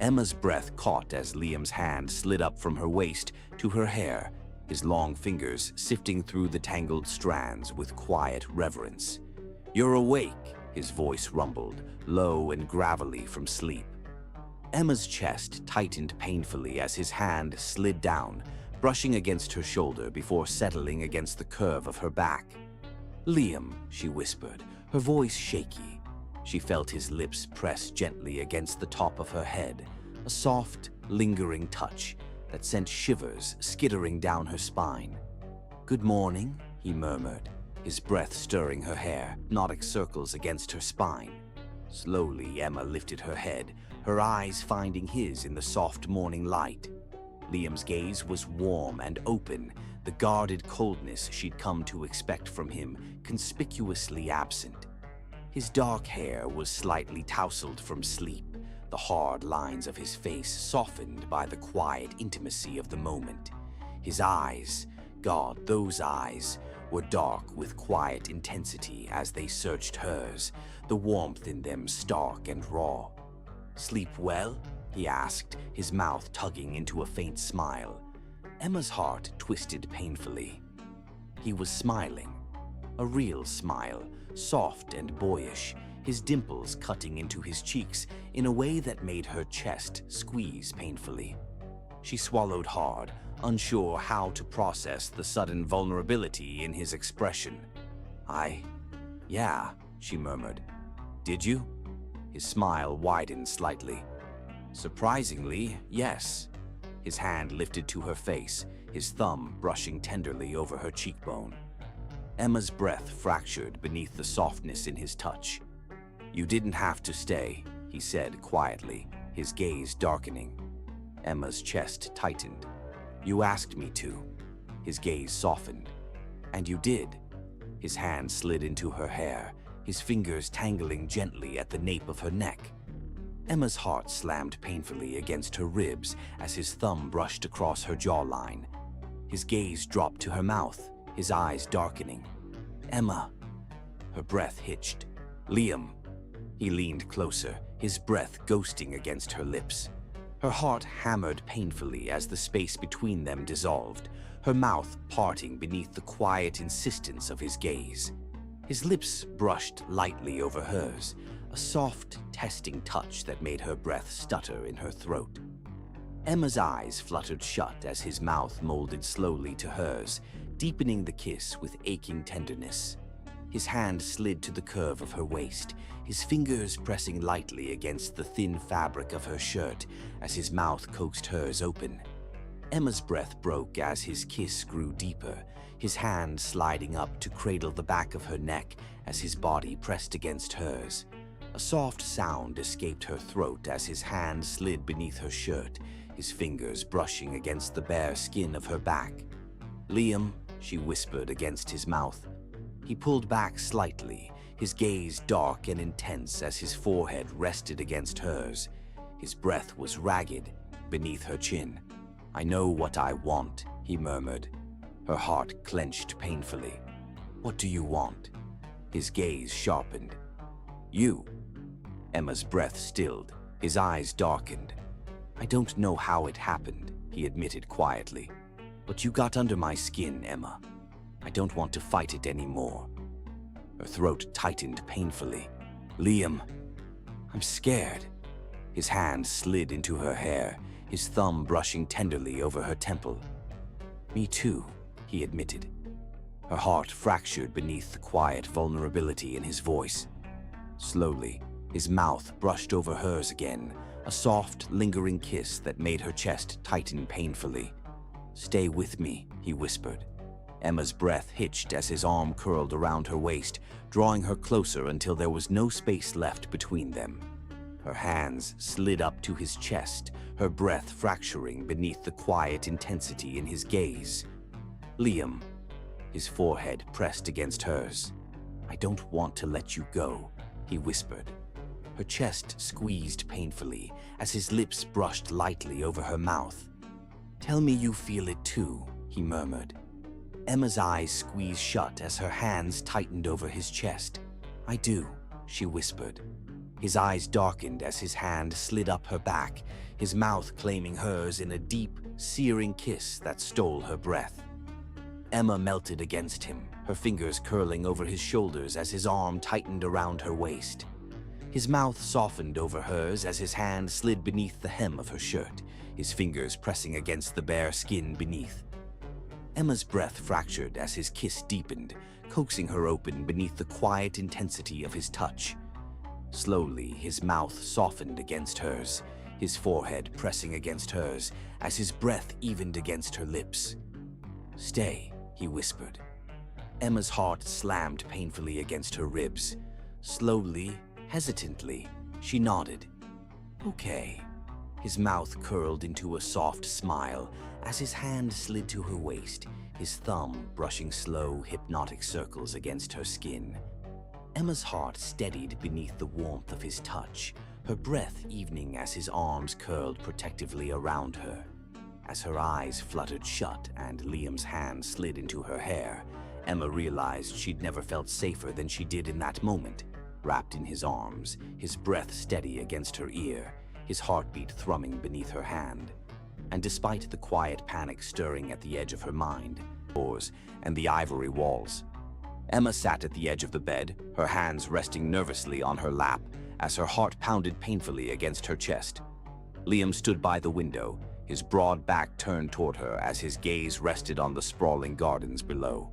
Emma's breath caught as Liam's hand slid up from her waist to her hair, his long fingers sifting through the tangled strands with quiet reverence. "You're awake," his voice rumbled, low and gravelly from sleep. Emma's chest tightened painfully as his hand slid down, brushing against her shoulder before settling against the curve of her back. "Liam," she whispered, her voice shaky. She felt his lips press gently against the top of her head, a soft, lingering touch that sent shivers skittering down her spine. "Good morning," he murmured, his breath stirring her hair, knotting circles against her spine. Slowly, Emma lifted her head, her eyes finding his in the soft morning light. Liam's gaze was warm and open, the guarded coldness she'd come to expect from him conspicuously absent. His dark hair was slightly tousled from sleep, the hard lines of his face softened by the quiet intimacy of the moment. His eyes, God, those eyes, were dark with quiet intensity as they searched hers, the warmth in them stark and raw. "Sleep well?" he asked, his mouth tugging into a faint smile. Emma's heart twisted painfully. He was smiling, a real smile, soft and boyish, his dimples cutting into his cheeks in a way that made her chest squeeze painfully. She swallowed hard, unsure how to process the sudden vulnerability in his expression. Yeah, she murmured. "Did you?" His smile widened slightly. "Surprisingly, yes." His hand lifted to her face, his thumb brushing tenderly over her cheekbone. Emma's breath fractured beneath the softness in his touch. "You didn't have to stay," he said quietly, his gaze darkening. Emma's chest tightened. "You asked me to." His gaze softened. "And you did." His hand slid into her hair, his fingers tangling gently at the nape of her neck. Emma's heart slammed painfully against her ribs as his thumb brushed across her jawline. His gaze dropped to her mouth, his eyes darkening. "Emma." Her breath hitched. "Liam." He leaned closer, his breath ghosting against her lips. Her heart hammered painfully as the space between them dissolved, her mouth parting beneath the quiet insistence of his gaze. His lips brushed lightly over hers, a soft, testing touch that made her breath stutter in her throat. Emma's eyes fluttered shut as his mouth molded slowly to hers, deepening the kiss with aching tenderness. His hand slid to the curve of her waist, his fingers pressing lightly against the thin fabric of her shirt as his mouth coaxed hers open. Emma's breath broke as his kiss grew deeper, his hand sliding up to cradle the back of her neck as his body pressed against hers. A soft sound escaped her throat as his hand slid beneath her shirt, his fingers brushing against the bare skin of her back. "Liam," she whispered against his mouth. He pulled back slightly, his gaze dark and intense as his forehead rested against hers. His breath was ragged beneath her chin. "I know what I want," he murmured. Her heart clenched painfully. "What do you want?" His gaze sharpened. "You." Emma's breath stilled, his eyes darkened. "I don't know how it happened," he admitted quietly. "But you got under my skin, Emma. I don't want to fight it anymore." Her throat tightened painfully. "Liam, I'm scared." His hand slid into her hair, his thumb brushing tenderly over her temple. "Me too," he admitted. Her heart fractured beneath the quiet vulnerability in his voice. Slowly, his mouth brushed over hers again, a soft, lingering kiss that made her chest tighten painfully. "Stay with me," he whispered. Emma's breath hitched as his arm curled around her waist, drawing her closer until there was no space left between them. Her hands slid up to his chest, her breath fracturing beneath the quiet intensity in his gaze. "Liam," his forehead pressed against hers. "I don't want to let you go," he whispered. Her chest squeezed painfully as his lips brushed lightly over her mouth. "Tell me you feel it too," he murmured. Emma's eyes squeezed shut as her hands tightened over his chest. "I do," she whispered. His eyes darkened as his hand slid up her back, his mouth claiming hers in a deep, searing kiss that stole her breath. Emma melted against him, her fingers curling over his shoulders as his arm tightened around her waist. His mouth softened over hers as his hand slid beneath the hem of her shirt, his fingers pressing against the bare skin beneath. Emma's breath fractured as his kiss deepened, coaxing her open beneath the quiet intensity of his touch. Slowly, his mouth softened against hers, his forehead pressing against hers as his breath evened against her lips. "Stay," he whispered. Emma's heart slammed painfully against her ribs. Slowly, hesitantly, she nodded. "Okay." His mouth curled into a soft smile as his hand slid to her waist, his thumb brushing slow, hypnotic circles against her skin. Emma's heart steadied beneath the warmth of his touch, her breath evening as his arms curled protectively around her. As her eyes fluttered shut and Liam's hand slid into her hair, Emma realized she'd never felt safer than she did in that moment, wrapped in his arms, his breath steady against her ear, his heartbeat thrumming beneath her hand. And despite the quiet panic stirring at the edge of her mind, doors and the ivory walls, Emma sat at the edge of the bed, her hands resting nervously on her lap as her heart pounded painfully against her chest. Liam stood by the window, his broad back turned toward her as his gaze rested on the sprawling gardens below.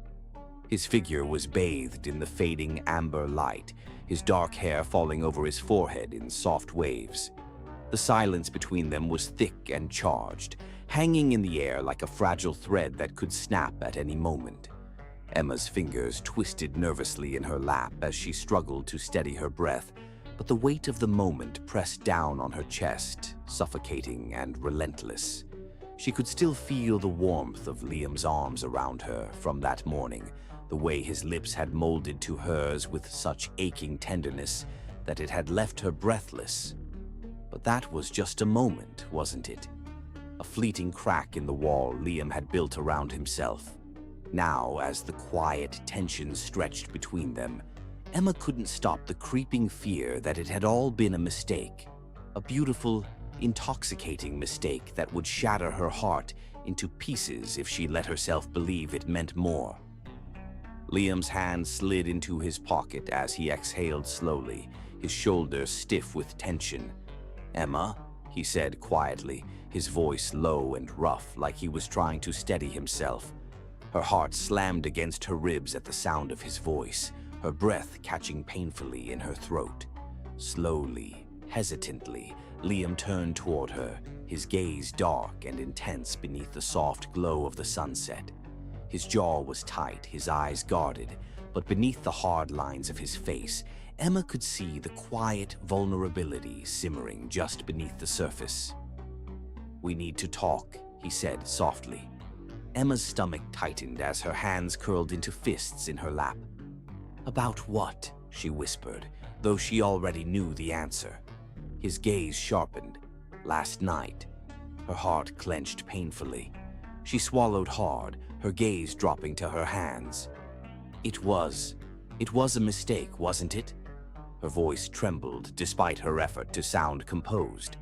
His figure was bathed in the fading amber light, his dark hair falling over his forehead in soft waves. The silence between them was thick and charged, hanging in the air like a fragile thread that could snap at any moment. Emma's fingers twisted nervously in her lap as she struggled to steady her breath, but the weight of the moment pressed down on her chest, suffocating and relentless. She could still feel the warmth of Liam's arms around her from that morning, the way his lips had molded to hers with such aching tenderness that it had left her breathless. But that was just a moment, wasn't it? A fleeting crack in the wall Liam had built around himself. Now, as the quiet tension stretched between them, Emma couldn't stop the creeping fear that it had all been a mistake. A beautiful, intoxicating mistake that would shatter her heart into pieces if she let herself believe it meant more. Liam's hand slid into his pocket as he exhaled slowly, his shoulders stiff with tension. "Emma," he said quietly, his voice low and rough like he was trying to steady himself. Her heart slammed against her ribs at the sound of his voice, her breath catching painfully in her throat. Slowly, hesitantly, Liam turned toward her, his gaze dark and intense beneath the soft glow of the sunset. His jaw was tight, his eyes guarded, but beneath the hard lines of his face, Emma could see the quiet vulnerability simmering just beneath the surface. "We need to talk," he said softly. Emma's stomach tightened as her hands curled into fists in her lap. "About what?" she whispered, though she already knew the answer. His gaze sharpened. "Last night." Her heart clenched painfully. She swallowed hard, her gaze dropping to her hands. It was a mistake, wasn't it?" Her voice trembled despite her effort to sound composed.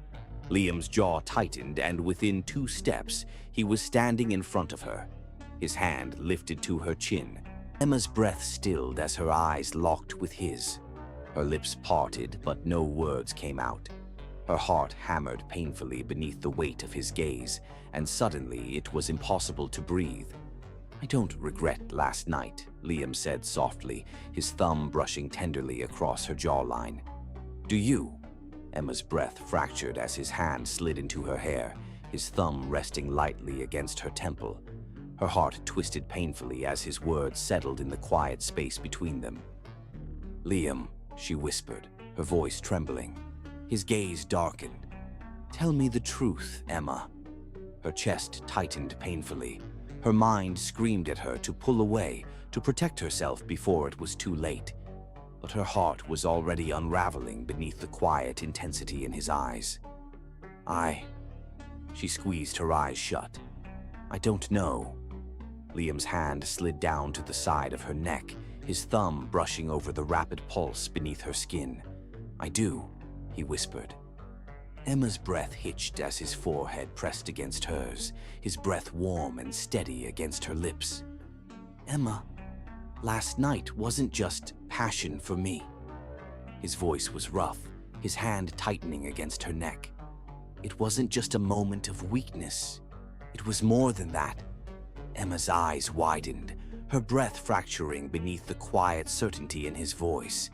Liam's jaw tightened, and within 2 steps, he was standing in front of her, his hand lifted to her chin. Emma's breath stilled as her eyes locked with his. Her lips parted, but no words came out. Her heart hammered painfully beneath the weight of his gaze, and suddenly it was impossible to breathe. "I don't regret last night," Liam said softly, his thumb brushing tenderly across her jawline. "Do you?" Emma's breath fractured as his hand slid into her hair, his thumb resting lightly against her temple. Her heart twisted painfully as his words settled in the quiet space between them. "Liam," she whispered, her voice trembling. His gaze darkened. "Tell me the truth, Emma." Her chest tightened painfully. Her mind screamed at her to pull away, to protect herself before it was too late. But her heart was already unraveling beneath the quiet intensity in his eyes. She squeezed her eyes shut. "I don't know." Liam's hand slid down to the side of her neck, his thumb brushing over the rapid pulse beneath her skin. "I do," he whispered. Emma's breath hitched as his forehead pressed against hers, his breath warm and steady against her lips. "Emma, last night wasn't just passion for me." His voice was rough, his hand tightening against her neck. "It wasn't just a moment of weakness. It was more than that." Emma's eyes widened, her breath fracturing beneath the quiet certainty in his voice.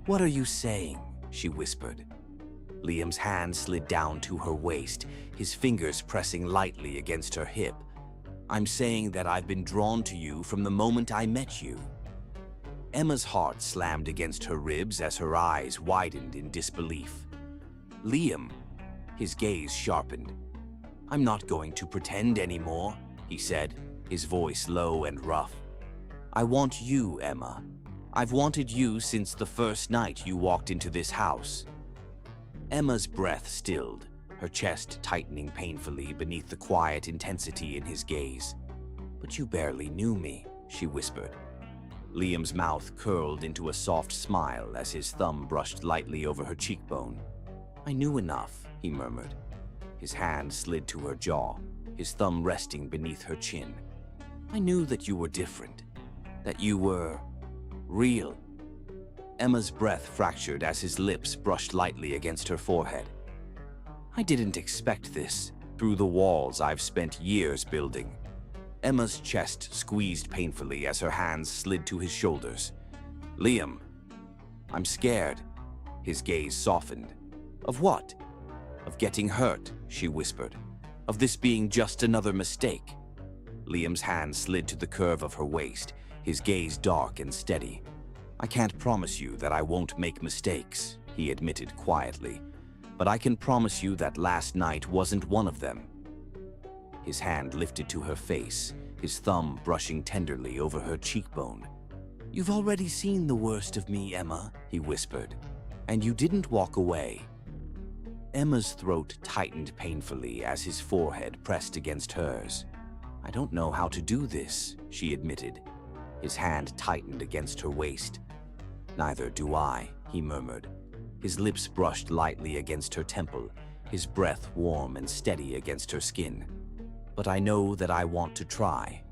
"What are you saying?" she whispered. Liam's hand slid down to her waist, his fingers pressing lightly against her hip. "I'm saying that I've been drawn to you from the moment I met you." Emma's heart slammed against her ribs as her eyes widened in disbelief. "Liam," his gaze sharpened. "I'm not going to pretend anymore," he said, his voice low and rough. "I want you, Emma. I've wanted you since the first night you walked into this house." Emma's breath stilled, her chest tightening painfully beneath the quiet intensity in his gaze. "But you barely knew me," she whispered. Liam's mouth curled into a soft smile as his thumb brushed lightly over her cheekbone. "I knew enough," he murmured. His hand slid to her jaw, his thumb resting beneath her chin. "I knew that you were different, that you were real." Emma's breath fractured as his lips brushed lightly against her forehead. "I didn't expect this, through the walls I've spent years building." Emma's chest squeezed painfully as her hands slid to his shoulders. "Liam, I'm scared." His gaze softened. "Of what?" "Of getting hurt," she whispered. "Of this being just another mistake." Liam's hand slid to the curve of her waist, his gaze dark and steady. "I can't promise you that I won't make mistakes," he admitted quietly, "but I can promise you that last night wasn't one of them." His hand lifted to her face, his thumb brushing tenderly over her cheekbone. "You've already seen the worst of me, Emma," he whispered, "and you didn't walk away." Emma's throat tightened painfully as his forehead pressed against hers. "I don't know how to do this," she admitted. His hand tightened against her waist. "Neither do I," he murmured. His lips brushed lightly against her temple, his breath warm and steady against her skin. "But I know that I want to try."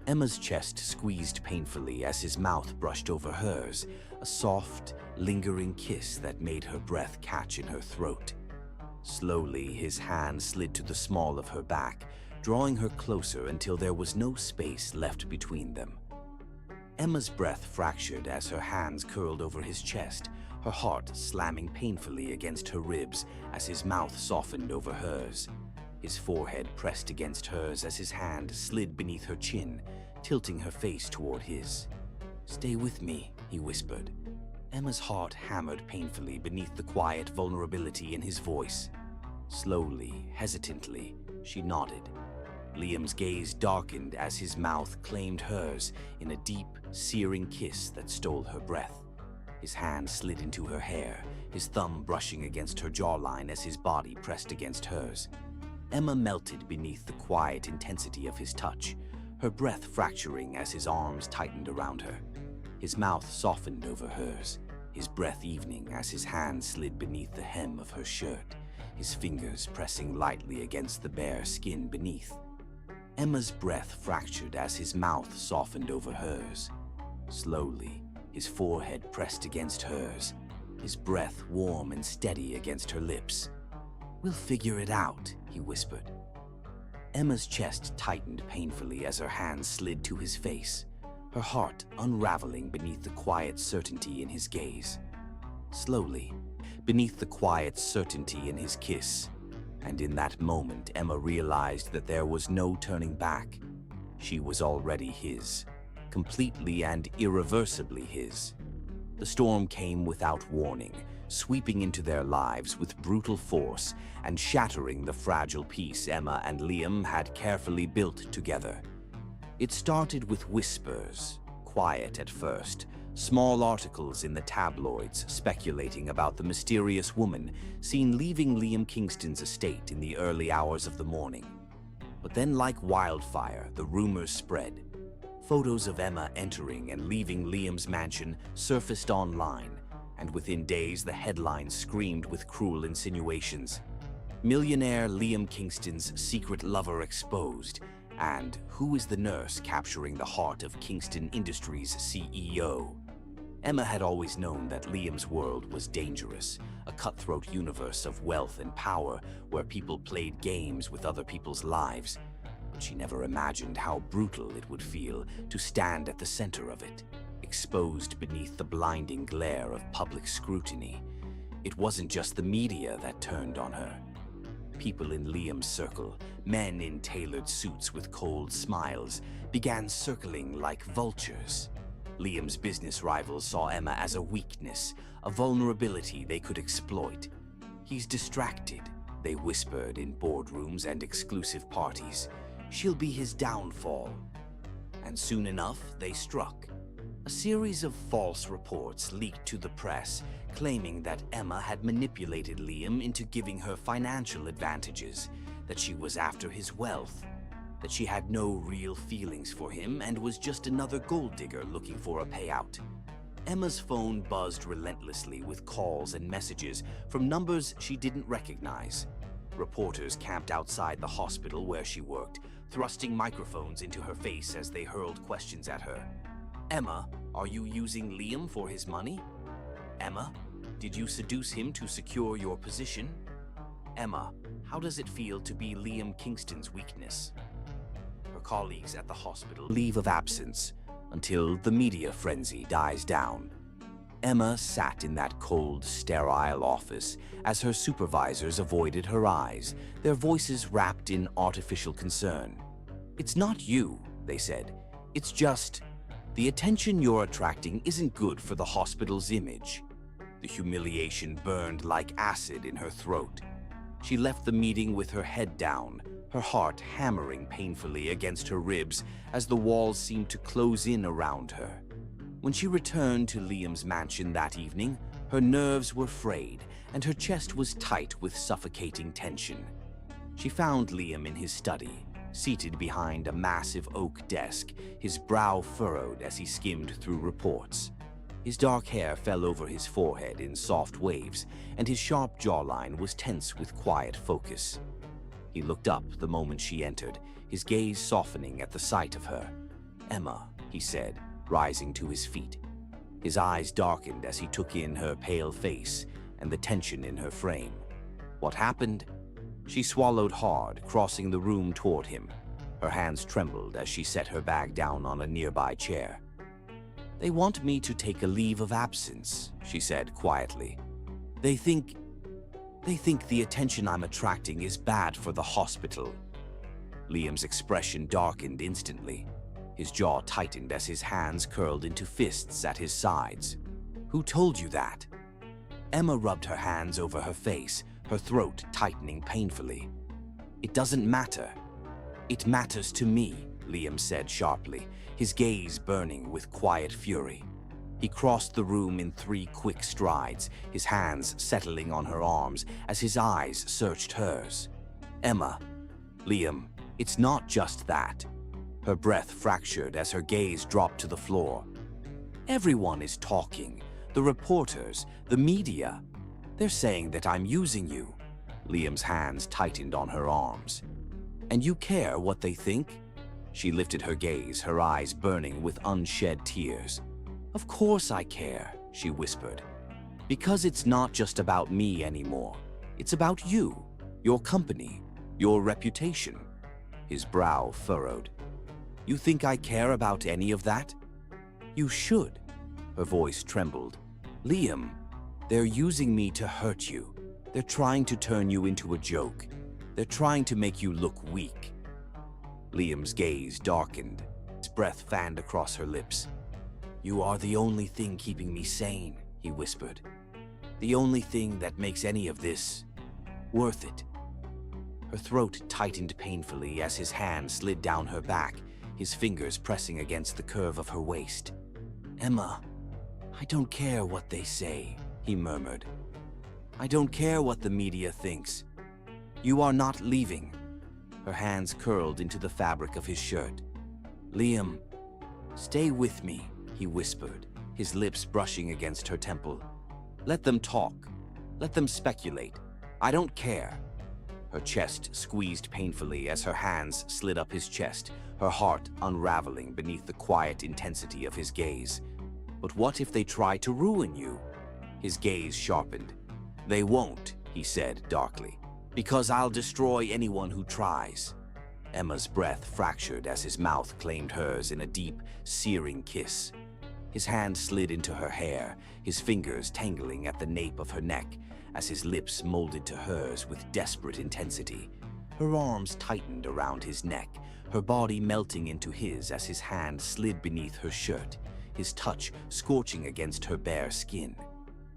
Emma's chest squeezed painfully as his mouth brushed over hers, a soft, lingering kiss that made her breath catch in her throat. Slowly, his hand slid to the small of her back, drawing her closer until there was no space left between them. Emma's breath fractured as her hands curled over his chest, her heart slamming painfully against her ribs as his mouth softened over hers. His forehead pressed against hers as his hand slid beneath her chin, tilting her face toward his. "Stay with me," he whispered. Emma's heart hammered painfully beneath the quiet vulnerability in his voice. Slowly, hesitantly, she nodded. Liam's gaze darkened as his mouth claimed hers in a deep, searing kiss that stole her breath. His hand slid into her hair, his thumb brushing against her jawline as his body pressed against hers. Emma melted beneath the quiet intensity of his touch, her breath fracturing as his arms tightened around her. His mouth softened over hers, his breath evening as his hand slid beneath the hem of her shirt, his fingers pressing lightly against the bare skin beneath. Emma's breath fractured as his mouth softened over hers. Slowly, his forehead pressed against hers, his breath warm and steady against her lips. "We'll figure it out," he whispered. Emma's chest tightened painfully as her hands slid to his face, her heart unraveling beneath the quiet certainty in his gaze. Slowly, beneath the quiet certainty in his kiss, and in that moment Emma realized that there was no turning back. She was already his, completely and irreversibly his. The storm came without warning, sweeping into their lives with brutal force and shattering the fragile peace Emma and Liam had carefully built together. It started with whispers, quiet at first, small articles in the tabloids speculating about the mysterious woman seen leaving Liam Kingston's estate in the early hours of the morning. But then, like wildfire, the rumors spread. Photos of Emma entering and leaving Liam's mansion surfaced online, and within days the headlines screamed with cruel insinuations. Millionaire Liam Kingston's secret lover exposed, and who is the nurse capturing the heart of Kingston Industries' CEO? Emma had always known that Liam's world was dangerous, a cutthroat universe of wealth and power where people played games with other people's lives. But she never imagined how brutal it would feel to stand at the center of it, exposed beneath the blinding glare of public scrutiny. It wasn't just the media that turned on her. People in Liam's circle, men in tailored suits with cold smiles, began circling like vultures. Liam's business rivals saw Emma as a weakness, a vulnerability they could exploit. "He's distracted," they whispered in boardrooms and exclusive parties. "She'll be his downfall." And soon enough, they struck. A series of false reports leaked to the press, claiming that Emma had manipulated Liam into giving her financial advantages, that she was after his wealth, that she had no real feelings for him and was just another gold digger looking for a payout. Emma's phone buzzed relentlessly with calls and messages from numbers she didn't recognize. Reporters camped outside the hospital where she worked, thrusting microphones into her face as they hurled questions at her. "Emma, are you using Liam for his money? Emma, did you seduce him to secure your position? Emma, how does it feel to be Liam Kingston's weakness?" Her colleagues at the hospital leave of absence until the media frenzy dies down. Emma sat in that cold, sterile office as her supervisors avoided her eyes, their voices wrapped in artificial concern. "It's not you," they said. "It's just the attention you're attracting isn't good for the hospital's image." The humiliation burned like acid in her throat. She left the meeting with her head down, her heart hammering painfully against her ribs as the walls seemed to close in around her. When she returned to Liam's mansion that evening, her nerves were frayed and her chest was tight with suffocating tension. She found Liam in his study, seated behind a massive oak desk, his brow furrowed as he skimmed through reports. His dark hair fell over his forehead in soft waves, and his sharp jawline was tense with quiet focus. He looked up the moment she entered, his gaze softening at the sight of her. "Emma," he said, rising to his feet. His eyes darkened as he took in her pale face and the tension in her frame. "What happened?" She swallowed hard, crossing the room toward him. Her hands trembled as she set her bag down on a nearby chair. They want me to take a leave of absence, she said quietly. They think the attention I'm attracting is bad for the hospital. Liam's expression darkened instantly. His jaw tightened as his hands curled into fists at his sides. Who told you that? Emma rubbed her hands over her face, her throat tightening painfully. It doesn't matter. It matters to me, Liam said sharply, his gaze burning with quiet fury. He crossed the room in 3 quick strides, his hands settling on her arms as his eyes searched hers. Emma, Liam, it's not just that. Her breath fractured as her gaze dropped to the floor. Everyone is talking. The reporters, the media. They're saying that I'm using you. Liam's hands tightened on her arms. And you care what they think? She lifted her gaze, her eyes burning with unshed tears. Of course I care, she whispered. Because it's not just about me anymore. It's about you, your company, your reputation. His brow furrowed. You think I care about any of that? You should. Her voice trembled. Liam, they're using me to hurt you. They're trying to turn you into a joke. They're trying to make you look weak. Liam's gaze darkened. His breath fanned across her lips. You are the only thing keeping me sane, he whispered. The only thing that makes any of this worth it. Her throat tightened painfully as his hand slid down her back, his fingers pressing against the curve of her waist. Emma, I don't care what they say, he murmured. I don't care what the media thinks. You are not leaving. Her hands curled into the fabric of his shirt. Liam, stay with me, he whispered, his lips brushing against her temple. Let them talk. Let them speculate. I don't care. Her chest squeezed painfully as her hands slid up his chest, her heart unraveling beneath the quiet intensity of his gaze. But what if they try to ruin you? His gaze sharpened. They won't, he said darkly, because I'll destroy anyone who tries. Emma's breath fractured as his mouth claimed hers in a deep, searing kiss. His hand slid into her hair, his fingers tangling at the nape of her neck as his lips molded to hers with desperate intensity. Her arms tightened around his neck, her body melting into his as his hand slid beneath her shirt, his touch scorching against her bare skin.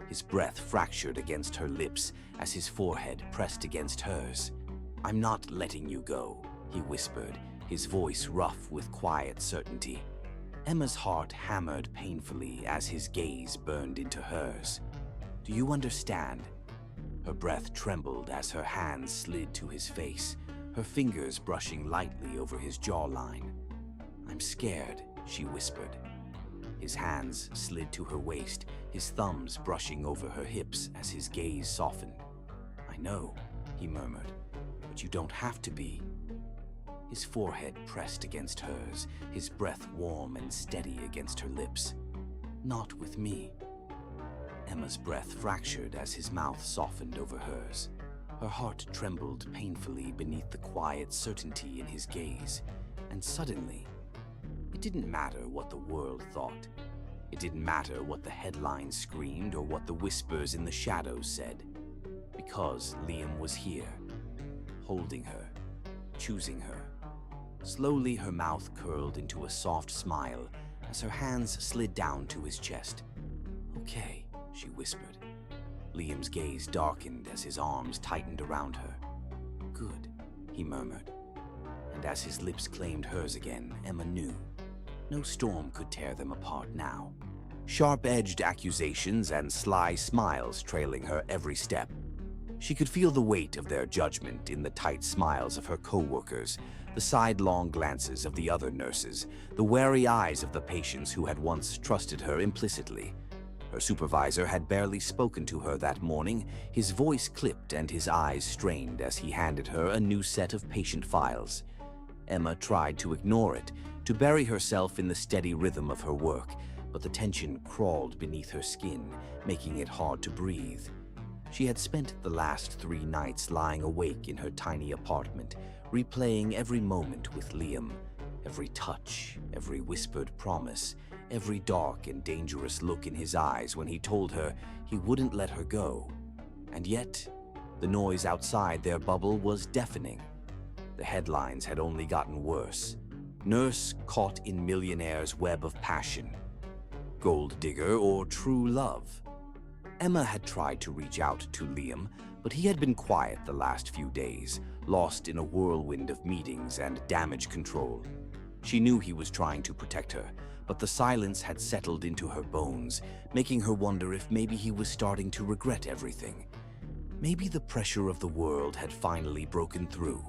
His breath fractured against her lips as his forehead pressed against hers. I'm not letting you go, he whispered, his voice rough with quiet certainty. Emma's heart hammered painfully as his gaze burned into hers. Do you understand? Her breath trembled as her hands slid to his face, her fingers brushing lightly over his jawline. I'm scared, she whispered. His hands slid to her waist, his thumbs brushing over her hips as his gaze softened. I know, he murmured, but you don't have to be. His forehead pressed against hers, his breath warm and steady against her lips. Not with me. Emma's breath fractured as his mouth softened over hers. Her heart trembled painfully beneath the quiet certainty in his gaze, and suddenly, it didn't matter what the world thought. It didn't matter what the headlines screamed or what the whispers in the shadows said, because Liam was here, holding her, choosing her. Slowly, her mouth curled into a soft smile as her hands slid down to his chest. Okay, she whispered. Liam's gaze darkened as his arms tightened around her. Good, he murmured. And as his lips claimed hers again, Emma knew. No storm could tear them apart now. Sharp-edged accusations and sly smiles trailing her every step. She could feel the weight of their judgment in the tight smiles of her co-workers, the sidelong glances of the other nurses, the wary eyes of the patients who had once trusted her implicitly. Her supervisor had barely spoken to her that morning, his voice clipped and his eyes strained as he handed her a new set of patient files. Emma tried to ignore it, to bury herself in the steady rhythm of her work, but the tension crawled beneath her skin, making it hard to breathe. She had spent the last 3 nights lying awake in her tiny apartment, replaying every moment with Liam, every touch, every whispered promise, every dark and dangerous look in his eyes when he told her he wouldn't let her go. And yet, the noise outside their bubble was deafening. The headlines had only gotten worse. Nurse caught in millionaire's web of passion. Gold digger or true love? Emma had tried to reach out to Liam, but he had been quiet the last few days, lost in a whirlwind of meetings and damage control. She knew he was trying to protect her, but the silence had settled into her bones, making her wonder if maybe he was starting to regret everything. Maybe the pressure of the world had finally broken through.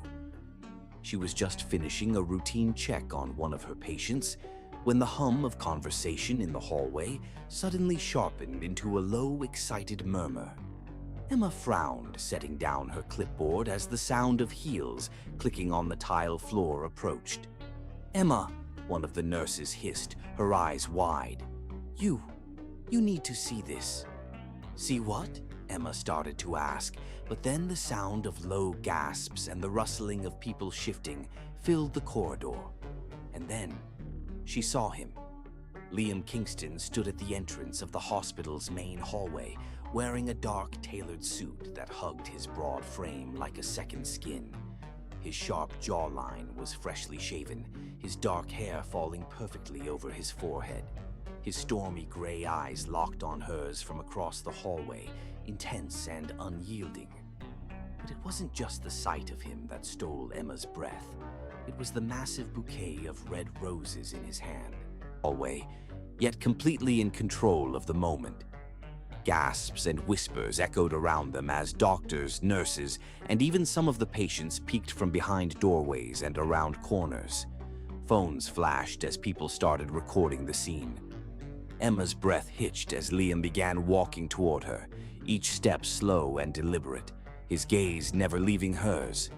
She was just finishing a routine check on one of her patients when the hum of conversation in the hallway suddenly sharpened into a low, excited murmur. Emma frowned, setting down her clipboard as the sound of heels clicking on the tile floor approached. "Emma," one of the nurses hissed, her eyes wide. You need to see this." "See what?" Emma started to ask, but then the sound of low gasps and the rustling of people shifting filled the corridor. And then she saw him. Liam Kingston stood at the entrance of the hospital's main hallway, wearing a dark, tailored suit that hugged his broad frame like a second skin. His sharp jawline was freshly shaven, his dark hair falling perfectly over his forehead. His stormy gray eyes locked on hers from across the hallway, intense and unyielding. But it wasn't just the sight of him that stole Emma's breath. It was the massive bouquet of red roses in his hand. Hallway, yet completely in control of the moment. Gasps and whispers echoed around them as doctors, nurses, and even some of the patients peeked from behind doorways and around corners. Phones flashed as people started recording the scene. Emma's breath hitched as Liam began walking toward her, each step slow and deliberate, his gaze never leaving hers.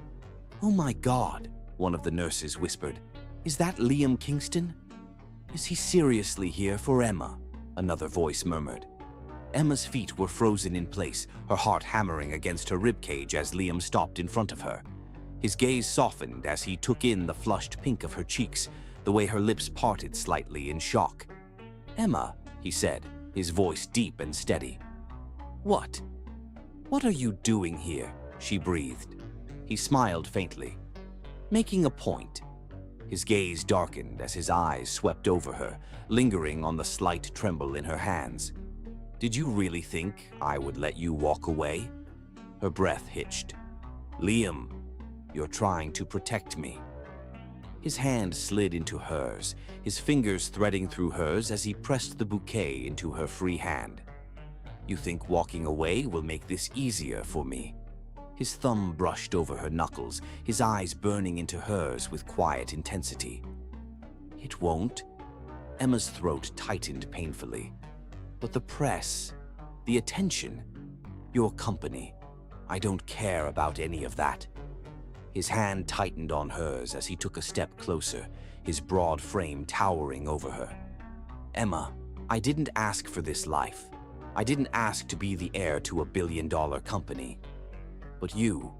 "Oh my God," one of the nurses whispered. "Is that Liam Kingston?" "Is he seriously here for Emma?" another voice murmured. Emma's feet were frozen in place, her heart hammering against her ribcage as Liam stopped in front of her. His gaze softened as he took in the flushed pink of her cheeks, the way her lips parted slightly in shock. "Emma," he said, his voice deep and steady. "What? What are you doing here?" she breathed. He smiled faintly. "Making a point." His gaze darkened as his eyes swept over her, lingering on the slight tremble in her hands. "Did you really think I would let you walk away?" Her breath hitched. "Liam, you're trying to protect me." His hand slid into hers, his fingers threading through hers as he pressed the bouquet into her free hand. "You think walking away will make this easier for me?" His thumb brushed over her knuckles, his eyes burning into hers with quiet intensity. "It won't." Emma's throat tightened painfully. "But the press, the attention, your company, I don't care about any of that." His hand tightened on hers as he took a step closer, his broad frame towering over her. "Emma, I didn't ask for this life. I didn't ask to be the heir to a billion-dollar company. But you,"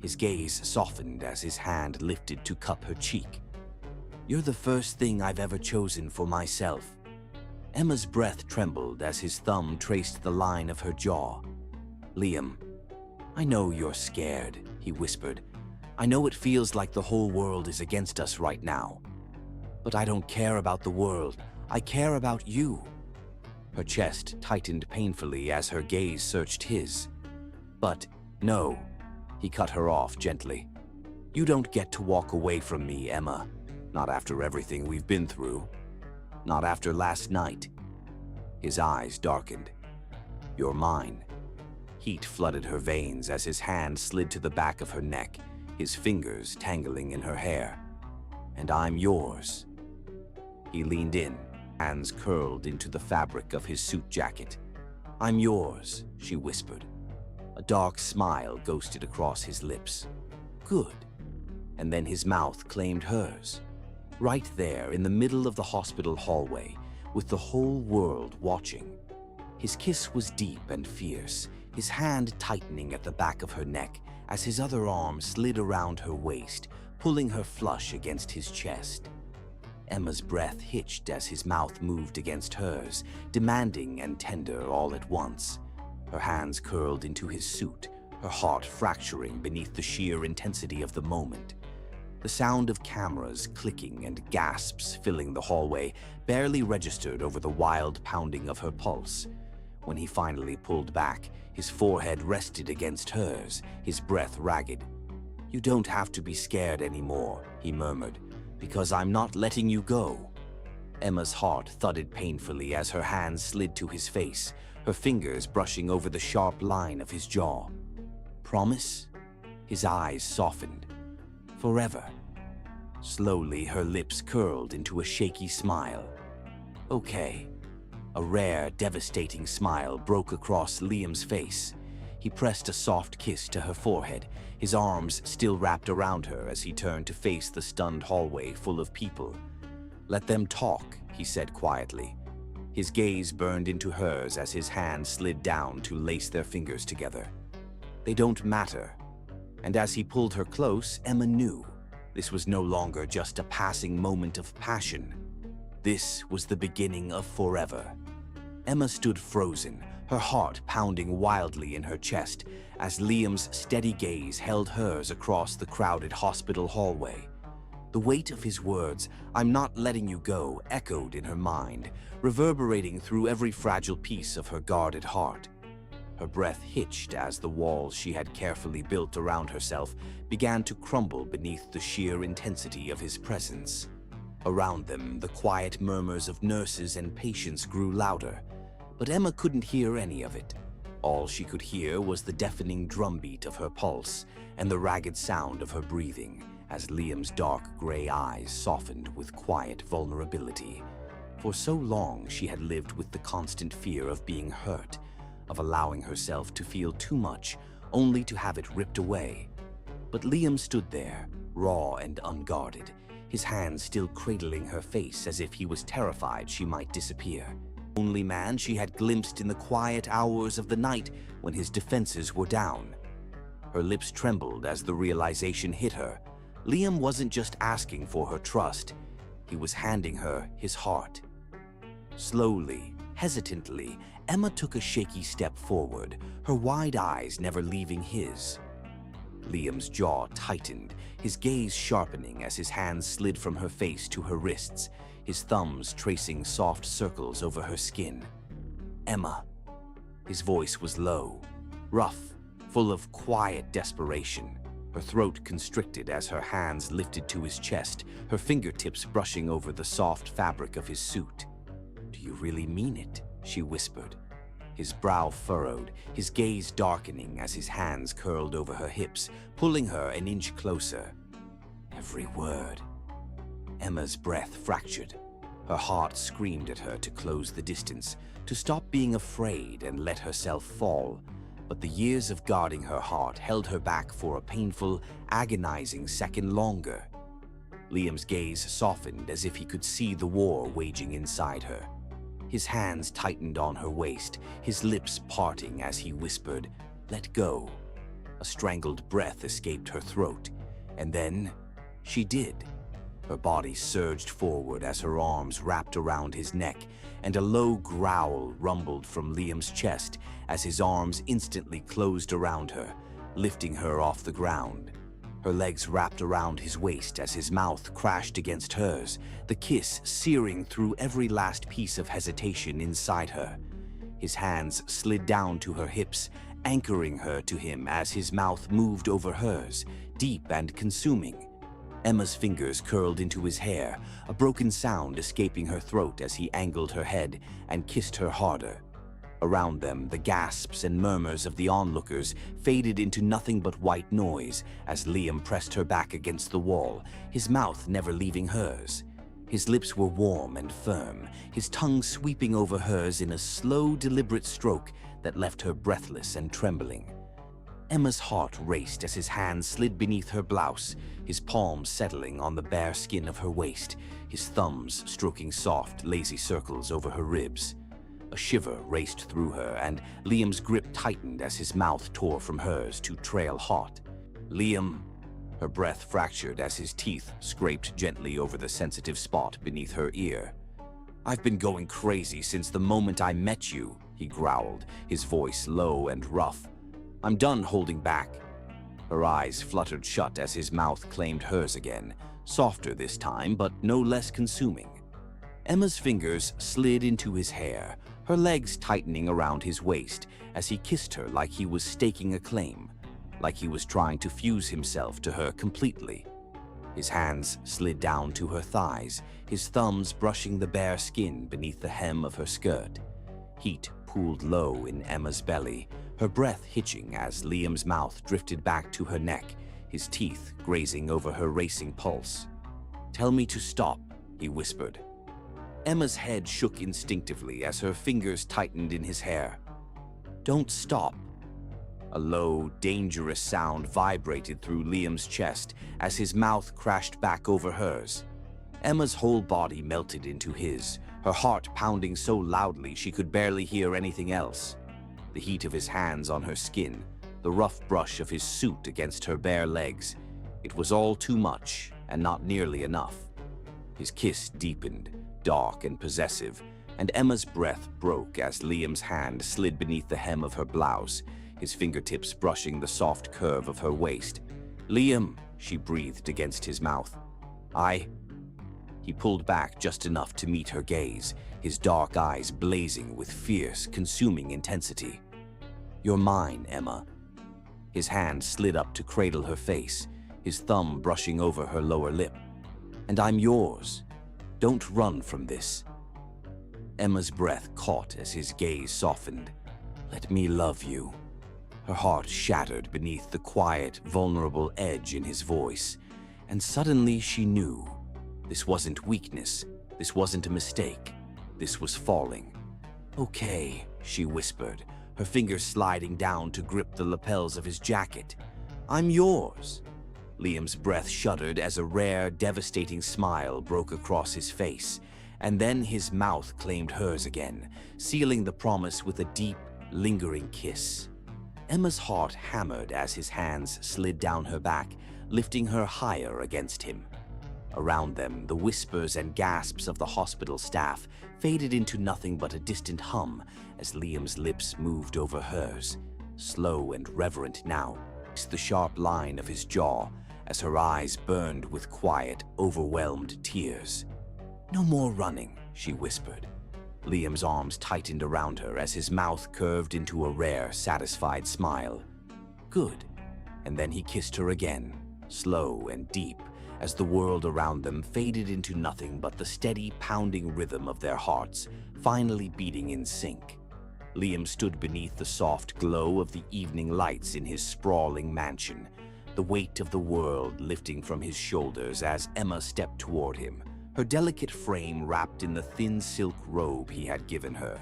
his gaze softened as his hand lifted to cup her cheek. "You're the first thing I've ever chosen for myself." Emma's breath trembled as his thumb traced the line of her jaw. "Liam, I know you're scared," he whispered. "I know it feels like the whole world is against us right now. But I don't care about the world. I care about you." Her chest tightened painfully as her gaze searched his. "But no," he cut her off gently. "You don't get to walk away from me, Emma. Not after everything we've been through. Not after last night." His eyes darkened. "You're mine." Heat flooded her veins as his hand slid to the back of her neck, his fingers tangling in her hair. "And I'm yours." He leaned in, hands curled into the fabric of his suit jacket. "I'm yours," she whispered. A dark smile ghosted across his lips. "Good." And then his mouth claimed hers. Right there in the middle of the hospital hallway, with the whole world watching. His kiss was deep and fierce, his hand tightening at the back of her neck as his other arm slid around her waist, pulling her flush against his chest. Emma's breath hitched as his mouth moved against hers, demanding and tender all at once. Her hands curled into his suit, her heart fracturing beneath the sheer intensity of the moment. The sound of cameras clicking and gasps filling the hallway barely registered over the wild pounding of her pulse. When he finally pulled back, his forehead rested against hers, his breath ragged. "You don't have to be scared anymore," he murmured, "because I'm not letting you go." Emma's heart thudded painfully as her hands slid to his face, her fingers brushing over the sharp line of his jaw. "Promise?" His eyes softened. "Forever?" Slowly, her lips curled into a shaky smile. "Okay." A rare, devastating smile broke across Liam's face. He pressed a soft kiss to her forehead, his arms still wrapped around her as he turned to face the stunned hallway full of people. "Let them talk," he said quietly. His gaze burned into hers as his hand slid down to lace their fingers together. "They don't matter." And as he pulled her close, Emma knew this was no longer just a passing moment of passion. This was the beginning of forever. Emma stood frozen, her heart pounding wildly in her chest as Liam's steady gaze held hers across the crowded hospital hallway. The weight of his words, "I'm not letting you go," echoed in her mind, reverberating through every fragile piece of her guarded heart. Her breath hitched as the walls she had carefully built around herself began to crumble beneath the sheer intensity of his presence. Around them, the quiet murmurs of nurses and patients grew louder, but Emma couldn't hear any of it. All she could hear was the deafening drumbeat of her pulse and the ragged sound of her breathing as Liam's dark gray eyes softened with quiet vulnerability. For so long, she had lived with the constant fear of being hurt, of allowing herself to feel too much, only to have it ripped away. But Liam stood there, raw and unguarded, his hands still cradling her face as if he was terrified she might disappear. The only man she had glimpsed in the quiet hours of the night when his defenses were down. Her lips trembled as the realization hit her. Liam wasn't just asking for her trust, he was handing her his heart. Slowly, hesitantly, Emma took a shaky step forward, her wide eyes never leaving his. Liam's jaw tightened, his gaze sharpening as his hands slid from her face to her wrists, his thumbs tracing soft circles over her skin. "Emma." His voice was low, rough, full of quiet desperation. Her throat constricted as her hands lifted to his chest, her fingertips brushing over the soft fabric of his suit. "Do you really mean it?" she whispered. His brow furrowed, his gaze darkening as his hands curled over her hips, pulling her an inch closer. "Every word." Emma's breath fractured. Her heart screamed at her to close the distance, to stop being afraid and let herself fall. But the years of guarding her heart held her back for a painful, agonizing second longer. Liam's gaze softened as if he could see the war waging inside her. His hands tightened on her waist, his lips parting as he whispered, "Let go." A strangled breath escaped her throat, and then she did. Her body surged forward as her arms wrapped around his neck, and a low growl rumbled from Liam's chest as his arms instantly closed around her, lifting her off the ground. Her legs wrapped around his waist as his mouth crashed against hers, the kiss searing through every last piece of hesitation inside her. His hands slid down to her hips, anchoring her to him as his mouth moved over hers, deep and consuming. Emma's fingers curled into his hair, a broken sound escaping her throat as he angled her head and kissed her harder. Around them, the gasps and murmurs of the onlookers faded into nothing but white noise as Liam pressed her back against the wall, his mouth never leaving hers. His lips were warm and firm, his tongue sweeping over hers in a slow, deliberate stroke that left her breathless and trembling. Emma's heart raced as his hands slid beneath her blouse, his palms settling on the bare skin of her waist, his thumbs stroking soft, lazy circles over her ribs. A shiver raced through her, and Liam's grip tightened as his mouth tore from hers to trail hot. "Liam," Her breath fractured as his teeth scraped gently over the sensitive spot beneath her ear. "I've been going crazy since the moment I met you," he growled, his voice low and rough. "I'm done holding back." Her eyes fluttered shut as his mouth claimed hers again, softer this time, but no less consuming. Emma's fingers slid into his hair, her legs tightening around his waist as he kissed her like he was staking a claim, like he was trying to fuse himself to her completely. His hands slid down to her thighs, his thumbs brushing the bare skin beneath the hem of her skirt. Heat pooled low in Emma's belly, her breath hitching as Liam's mouth drifted back to her neck, his teeth grazing over her racing pulse. "Tell me to stop," he whispered. Emma's head shook instinctively as her fingers tightened in his hair. "Don't stop." A low, dangerous sound vibrated through Liam's chest as his mouth crashed back over hers. Emma's whole body melted into his, her heart pounding so loudly she could barely hear anything else. The heat of his hands on her skin, the rough brush of his suit against her bare legs, it was all too much and not nearly enough. His kiss deepened, dark and possessive, and Emma's breath broke as Liam's hand slid beneath the hem of her blouse, his fingertips brushing the soft curve of her waist. "Liam," she breathed against his mouth. He pulled back just enough to meet her gaze, his dark eyes blazing with fierce, consuming intensity. "You're mine, Emma." His hand slid up to cradle her face, his thumb brushing over her lower lip. "And I'm yours. Don't run from this." Emma's breath caught as his gaze softened. "Let me love you." Her heart shattered beneath the quiet, vulnerable edge in his voice, and suddenly she knew. This wasn't weakness, this wasn't a mistake, this was falling. "Okay," she whispered, her fingers sliding down to grip the lapels of his jacket. "I'm yours." Liam's breath shuddered as a rare, devastating smile broke across his face, and then his mouth claimed hers again, sealing the promise with a deep, lingering kiss. Emma's heart hammered as his hands slid down her back, lifting her higher against him. Around them, the whispers and gasps of the hospital staff faded into nothing but a distant hum as Liam's lips moved over hers, slow and reverent now, the sharp line of his jaw as her eyes burned with quiet, overwhelmed tears. "No more running," she whispered. Liam's arms tightened around her as his mouth curved into a rare, satisfied smile. "Good." And then he kissed her again, slow and deep, as the world around them faded into nothing but the steady, pounding rhythm of their hearts, finally beating in sync. Liam stood beneath the soft glow of the evening lights in his sprawling mansion, the weight of the world lifting from his shoulders as Emma stepped toward him, her delicate frame wrapped in the thin silk robe he had given her.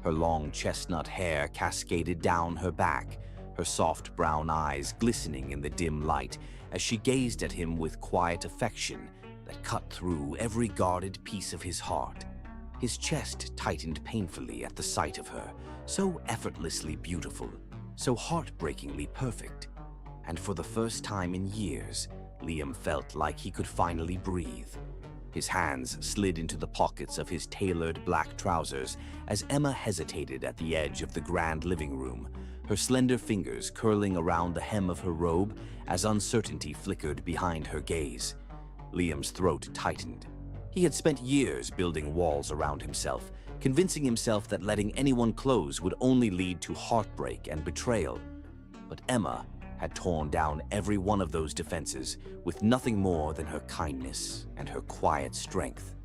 Her long chestnut hair cascaded down her back, her soft brown eyes glistening in the dim light as she gazed at him with quiet affection that cut through every guarded piece of his heart. His chest tightened painfully at the sight of her, so effortlessly beautiful, so heartbreakingly perfect. And for the first time in years, Liam felt like he could finally breathe. His hands slid into the pockets of his tailored black trousers as Emma hesitated at the edge of the grand living room, her slender fingers curling around the hem of her robe as uncertainty flickered behind her gaze. Liam's throat tightened. He had spent years building walls around himself, convincing himself that letting anyone close would only lead to heartbreak and betrayal. But Emma had torn down every one of those defenses with nothing more than her kindness and her quiet strength.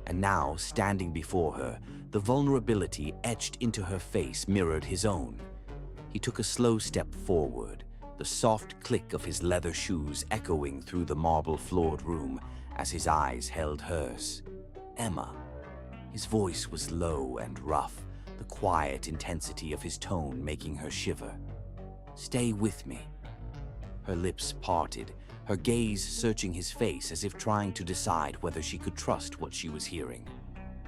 And now, standing before her, the vulnerability etched into her face mirrored his own. He took a slow step forward, the soft click of his leather shoes echoing through the marble-floored room as his eyes held hers. "Emma." His voice was low and rough, the quiet intensity of his tone making her shiver. "Stay with me." Her lips parted, her gaze searching his face as if trying to decide whether she could trust what she was hearing.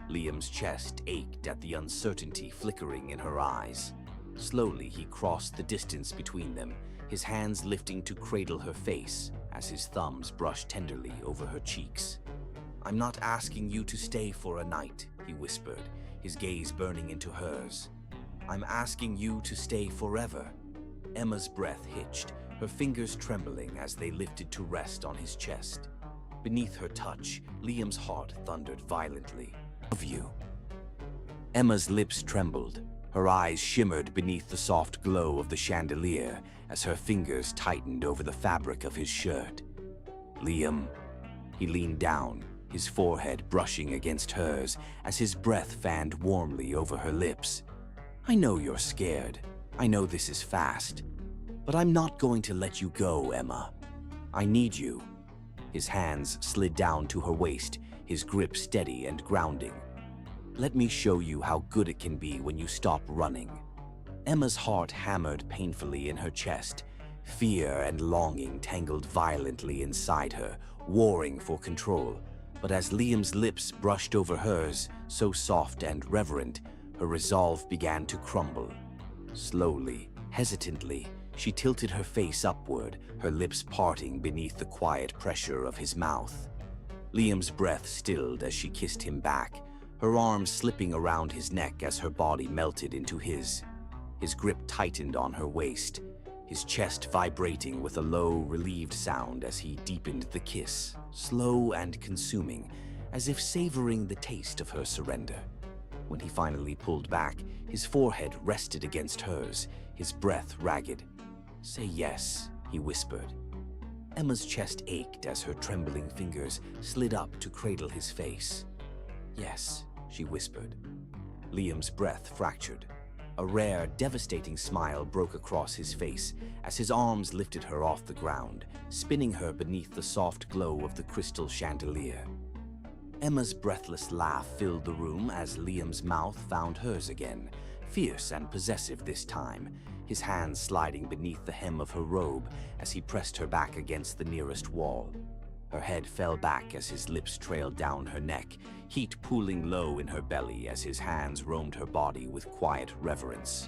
Liam's chest ached at the uncertainty flickering in her eyes. Slowly, he crossed the distance between them, his hands lifting to cradle her face as his thumbs brushed tenderly over her cheeks. "I'm not asking you to stay for a night," he whispered, his gaze burning into hers. "I'm asking you to stay forever." Emma's breath hitched, her fingers trembling as they lifted to rest on his chest. Beneath her touch, Liam's heart thundered violently. "Love you." Emma's lips trembled. Her eyes shimmered beneath the soft glow of the chandelier as her fingers tightened over the fabric of his shirt. "Liam." He leaned down, his forehead brushing against hers as his breath fanned warmly over her lips. "I know you're scared. I know this is fast. But I'm not going to let you go, Emma. I need you." His hands slid down to her waist, his grip steady and grounding. "Let me show you how good it can be when you stop running." Emma's heart hammered painfully in her chest. Fear and longing tangled violently inside her, warring for control. But as Liam's lips brushed over hers, so soft and reverent, her resolve began to crumble. Slowly, hesitantly, she tilted her face upward, her lips parting beneath the quiet pressure of his mouth. Liam's breath stilled as she kissed him back, her arms slipping around his neck as her body melted into his. His grip tightened on her waist, his chest vibrating with a low, relieved sound as he deepened the kiss, slow and consuming, as if savoring the taste of her surrender. When he finally pulled back, his forehead rested against hers, his breath ragged. "Say yes," he whispered. Emma's chest ached as her trembling fingers slid up to cradle his face. "Yes," she whispered. Liam's breath fractured. A rare, devastating smile broke across his face as his arms lifted her off the ground, spinning her beneath the soft glow of the crystal chandelier. Emma's breathless laugh filled the room as Liam's mouth found hers again, fierce and possessive this time, his hands sliding beneath the hem of her robe as he pressed her back against the nearest wall. Her head fell back as his lips trailed down her neck, heat pooling low in her belly as his hands roamed her body with quiet reverence.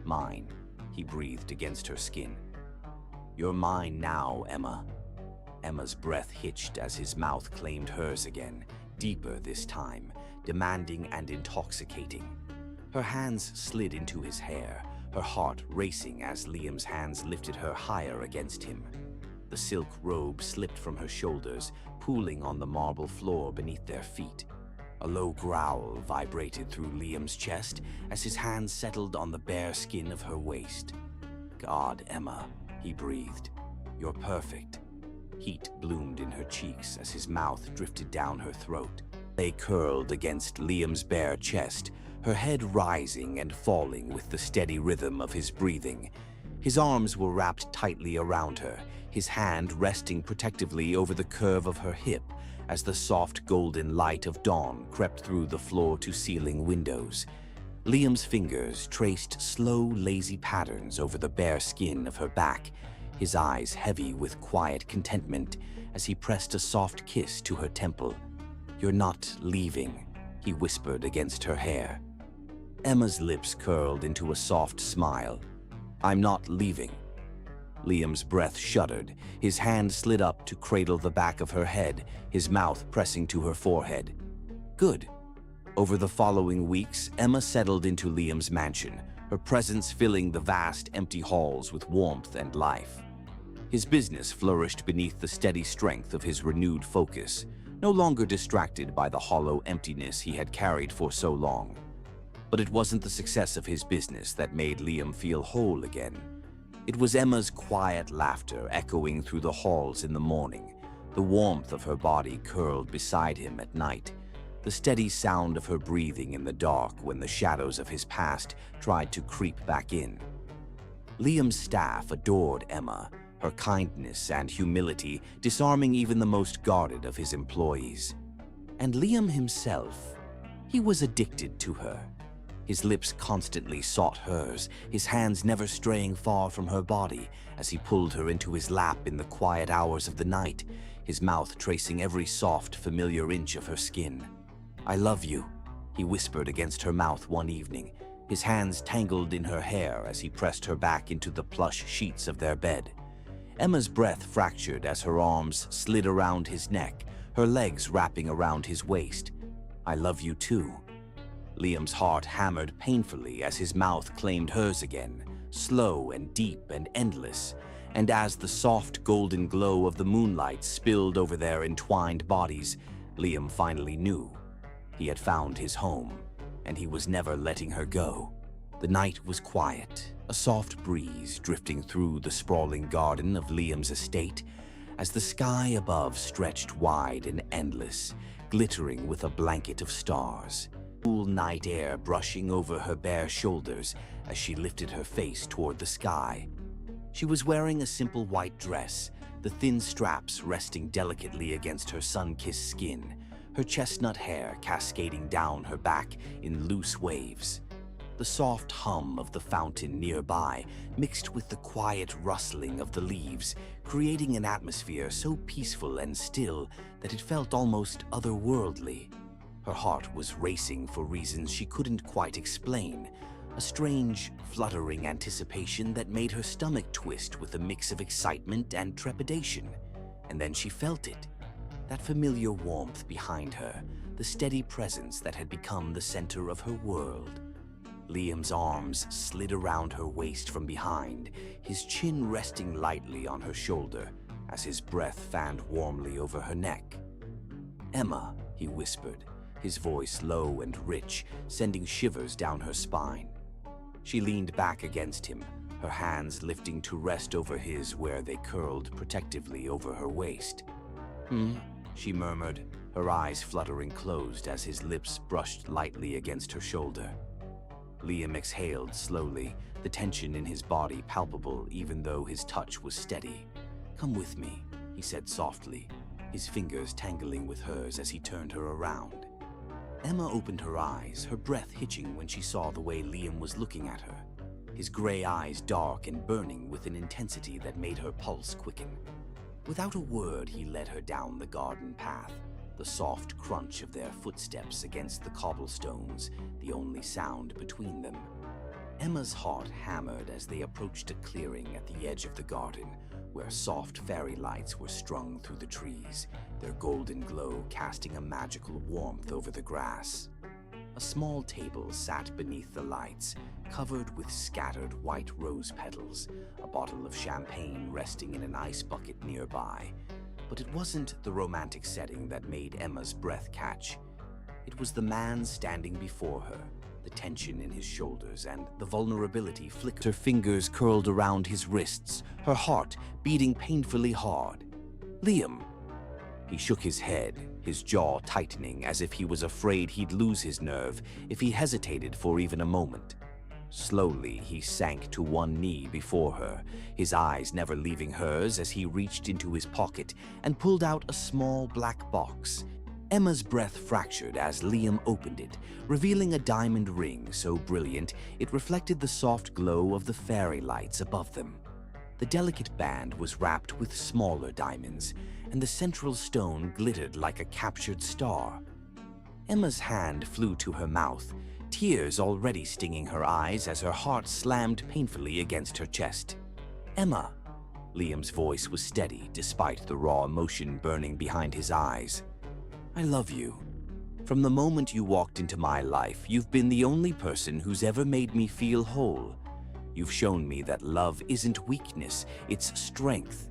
"Mine," he breathed against her skin. "You're mine now, Emma." Emma's breath hitched as his mouth claimed hers again, deeper this time, demanding and intoxicating. Her hands slid into his hair, her heart racing as Liam's hands lifted her higher against him. The silk robe slipped from her shoulders, pooling on the marble floor beneath their feet. A low growl vibrated through Liam's chest as his hands settled on the bare skin of her waist. "God, Emma," he breathed. "You're perfect." Heat bloomed in her cheeks as his mouth drifted down her throat. They curled against Liam's bare chest, her head rising and falling with the steady rhythm of his breathing. His arms were wrapped tightly around her, his hand resting protectively over the curve of her hip as the soft golden light of dawn crept through the floor-to-ceiling windows. Liam's fingers traced slow, lazy patterns over the bare skin of her back, his eyes heavy with quiet contentment as he pressed a soft kiss to her temple. "You're not leaving," he whispered against her hair. Emma's lips curled into a soft smile. "I'm not leaving." Liam's breath shuddered. His hand slid up to cradle the back of her head, his mouth pressing to her forehead. "Good." Over the following weeks, Emma settled into Liam's mansion, her presence filling the vast, empty halls with warmth and life. His business flourished beneath the steady strength of his renewed focus, no longer distracted by the hollow emptiness he had carried for so long. But it wasn't the success of his business that made Liam feel whole again. It was Emma's quiet laughter echoing through the halls in the morning, the warmth of her body curled beside him at night, the steady sound of her breathing in the dark when the shadows of his past tried to creep back in. Liam's staff adored Emma, her kindness and humility disarming even the most guarded of his employees. And Liam himself, he was addicted to her. His lips constantly sought hers, his hands never straying far from her body as he pulled her into his lap in the quiet hours of the night, his mouth tracing every soft, familiar inch of her skin. "I love you," he whispered against her mouth one evening, his hands tangled in her hair as he pressed her back into the plush sheets of their bed. Emma's breath fractured as her arms slid around his neck, her legs wrapping around his waist. "I love you too." Liam's heart hammered painfully as his mouth claimed hers again, slow and deep and endless, and as the soft golden glow of the moonlight spilled over their entwined bodies, Liam finally knew. He had found his home, and he was never letting her go. The night was quiet, a soft breeze drifting through the sprawling garden of Liam's estate, as the sky above stretched wide and endless, glittering with a blanket of stars. Cool night air brushing over her bare shoulders as she lifted her face toward the sky. She was wearing a simple white dress, the thin straps resting delicately against her sun-kissed skin, her chestnut hair cascading down her back in loose waves. The soft hum of the fountain nearby mixed with the quiet rustling of the leaves, creating an atmosphere so peaceful and still that it felt almost otherworldly. Her heart was racing for reasons she couldn't quite explain, a strange, fluttering anticipation that made her stomach twist with a mix of excitement and trepidation. And then she felt it, that familiar warmth behind her, the steady presence that had become the center of her world. Liam's arms slid around her waist from behind, his chin resting lightly on her shoulder as his breath fanned warmly over her neck. "Emma," he whispered, his voice low and rich, sending shivers down her spine. She leaned back against him, her hands lifting to rest over his where they curled protectively over her waist. She murmured, her eyes fluttering closed as his lips brushed lightly against her shoulder. Liam exhaled slowly, the tension in his body palpable even though his touch was steady. "Come with me," he said softly, his fingers tangling with hers as he turned her around. Emma opened her eyes, her breath hitching when she saw the way Liam was looking at her, his gray eyes dark and burning with an intensity that made her pulse quicken. Without a word, he led her down the garden path, the soft crunch of their footsteps against the cobblestones, the only sound between them. Emma's heart hammered as they approached a clearing at the edge of the garden, where soft fairy lights were strung through the trees, their golden glow casting a magical warmth over the grass. A small table sat beneath the lights, covered with scattered white rose petals, a bottle of champagne resting in an ice bucket nearby. But it wasn't the romantic setting that made Emma's breath catch. It was the man standing before her, the tension in his shoulders and the vulnerability flickered. Her fingers curled around his wrists, her heart beating painfully hard. "Liam." He shook his head, his jaw tightening as if he was afraid he'd lose his nerve if he hesitated for even a moment. Slowly, he sank to one knee before her, his eyes never leaving hers as he reached into his pocket and pulled out a small black box. Emma's breath fractured as Liam opened it, revealing a diamond ring so brilliant it reflected the soft glow of the fairy lights above them. The delicate band was wrapped with smaller diamonds, and the central stone glittered like a captured star. Emma's hand flew to her mouth, tears already stinging her eyes as her heart slammed painfully against her chest. "Emma." Liam's voice was steady despite the raw emotion burning behind his eyes. "I love you. From the moment you walked into my life, you've been the only person who's ever made me feel whole. You've shown me that love isn't weakness, it's strength.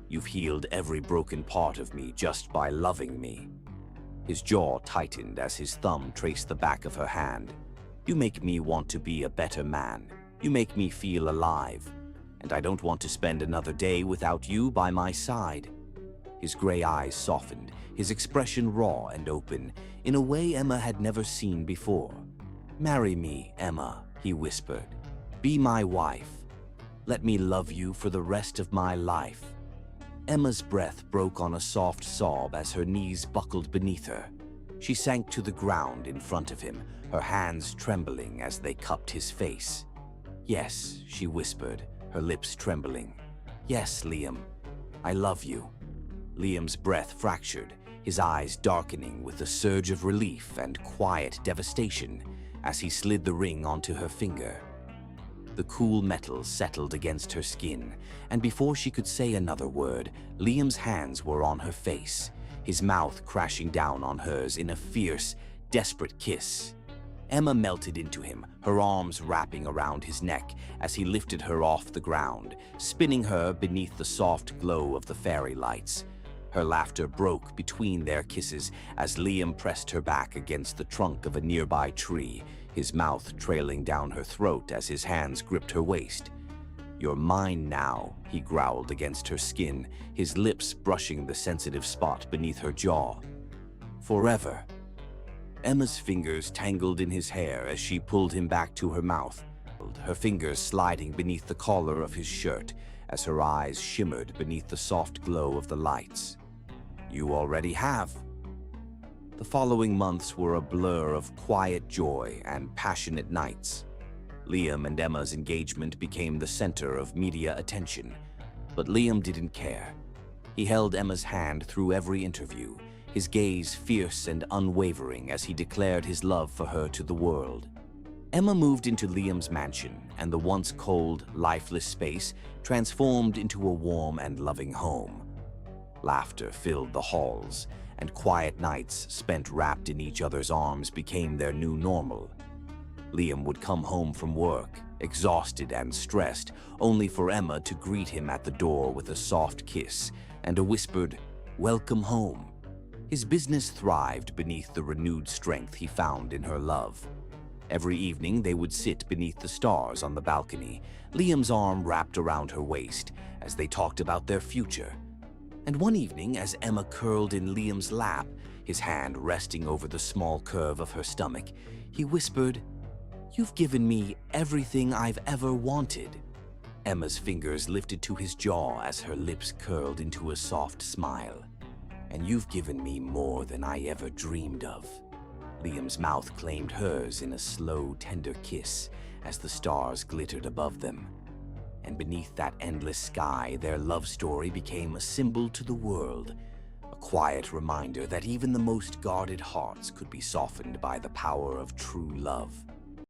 You've healed every broken part of me just by loving me." His jaw tightened as his thumb traced the back of her hand. "You make me want to be a better man. You make me feel alive. And I don't want to spend another day without you by my side." His gray eyes softened, his expression raw and open, in a way Emma had never seen before. "Marry me, Emma," he whispered. "Be my wife. Let me love you for the rest of my life." Emma's breath broke on a soft sob as her knees buckled beneath her. She sank to the ground in front of him, her hands trembling as they cupped his face. "Yes," she whispered, her lips trembling. "Yes, Liam, I love you." Liam's breath fractured, his eyes darkening with a surge of relief and quiet devastation as he slid the ring onto her finger. The cool metal settled against her skin, and before she could say another word, Liam's hands were on her face, his mouth crashing down on hers in a fierce, desperate kiss. Emma melted into him, her arms wrapping around his neck as he lifted her off the ground, spinning her beneath the soft glow of the fairy lights. Her laughter broke between their kisses as Liam pressed her back against the trunk of a nearby tree, his mouth trailing down her throat as his hands gripped her waist. "You're mine now," he growled against her skin, his lips brushing the sensitive spot beneath her jaw. "Forever." Emma's fingers tangled in his hair as she pulled him back to her mouth, her fingers sliding beneath the collar of his shirt as her eyes shimmered beneath the soft glow of the lights. "You already have." The following months were a blur of quiet joy and passionate nights. Liam and Emma's engagement became the center of media attention, but Liam didn't care. He held Emma's hand through every interview, his gaze fierce and unwavering as he declared his love for her to the world. Emma moved into Liam's mansion, and the once cold, lifeless space transformed into a warm and loving home. Laughter filled the halls, and quiet nights spent wrapped in each other's arms became their new normal. Liam would come home from work, exhausted and stressed, only for Emma to greet him at the door with a soft kiss and a whispered, "Welcome home." His business thrived beneath the renewed strength he found in her love. Every evening they would sit beneath the stars on the balcony, Liam's arm wrapped around her waist as they talked about their future. And one evening, as Emma curled in Liam's lap, his hand resting over the small curve of her stomach, he whispered, "You've given me everything I've ever wanted." Emma's fingers lifted to his jaw as her lips curled into a soft smile. "And you've given me more than I ever dreamed of." Liam's mouth claimed hers in a slow, tender kiss as the stars glittered above them. And beneath that endless sky, their love story became a symbol to the world, a quiet reminder that even the most guarded hearts could be softened by the power of true love.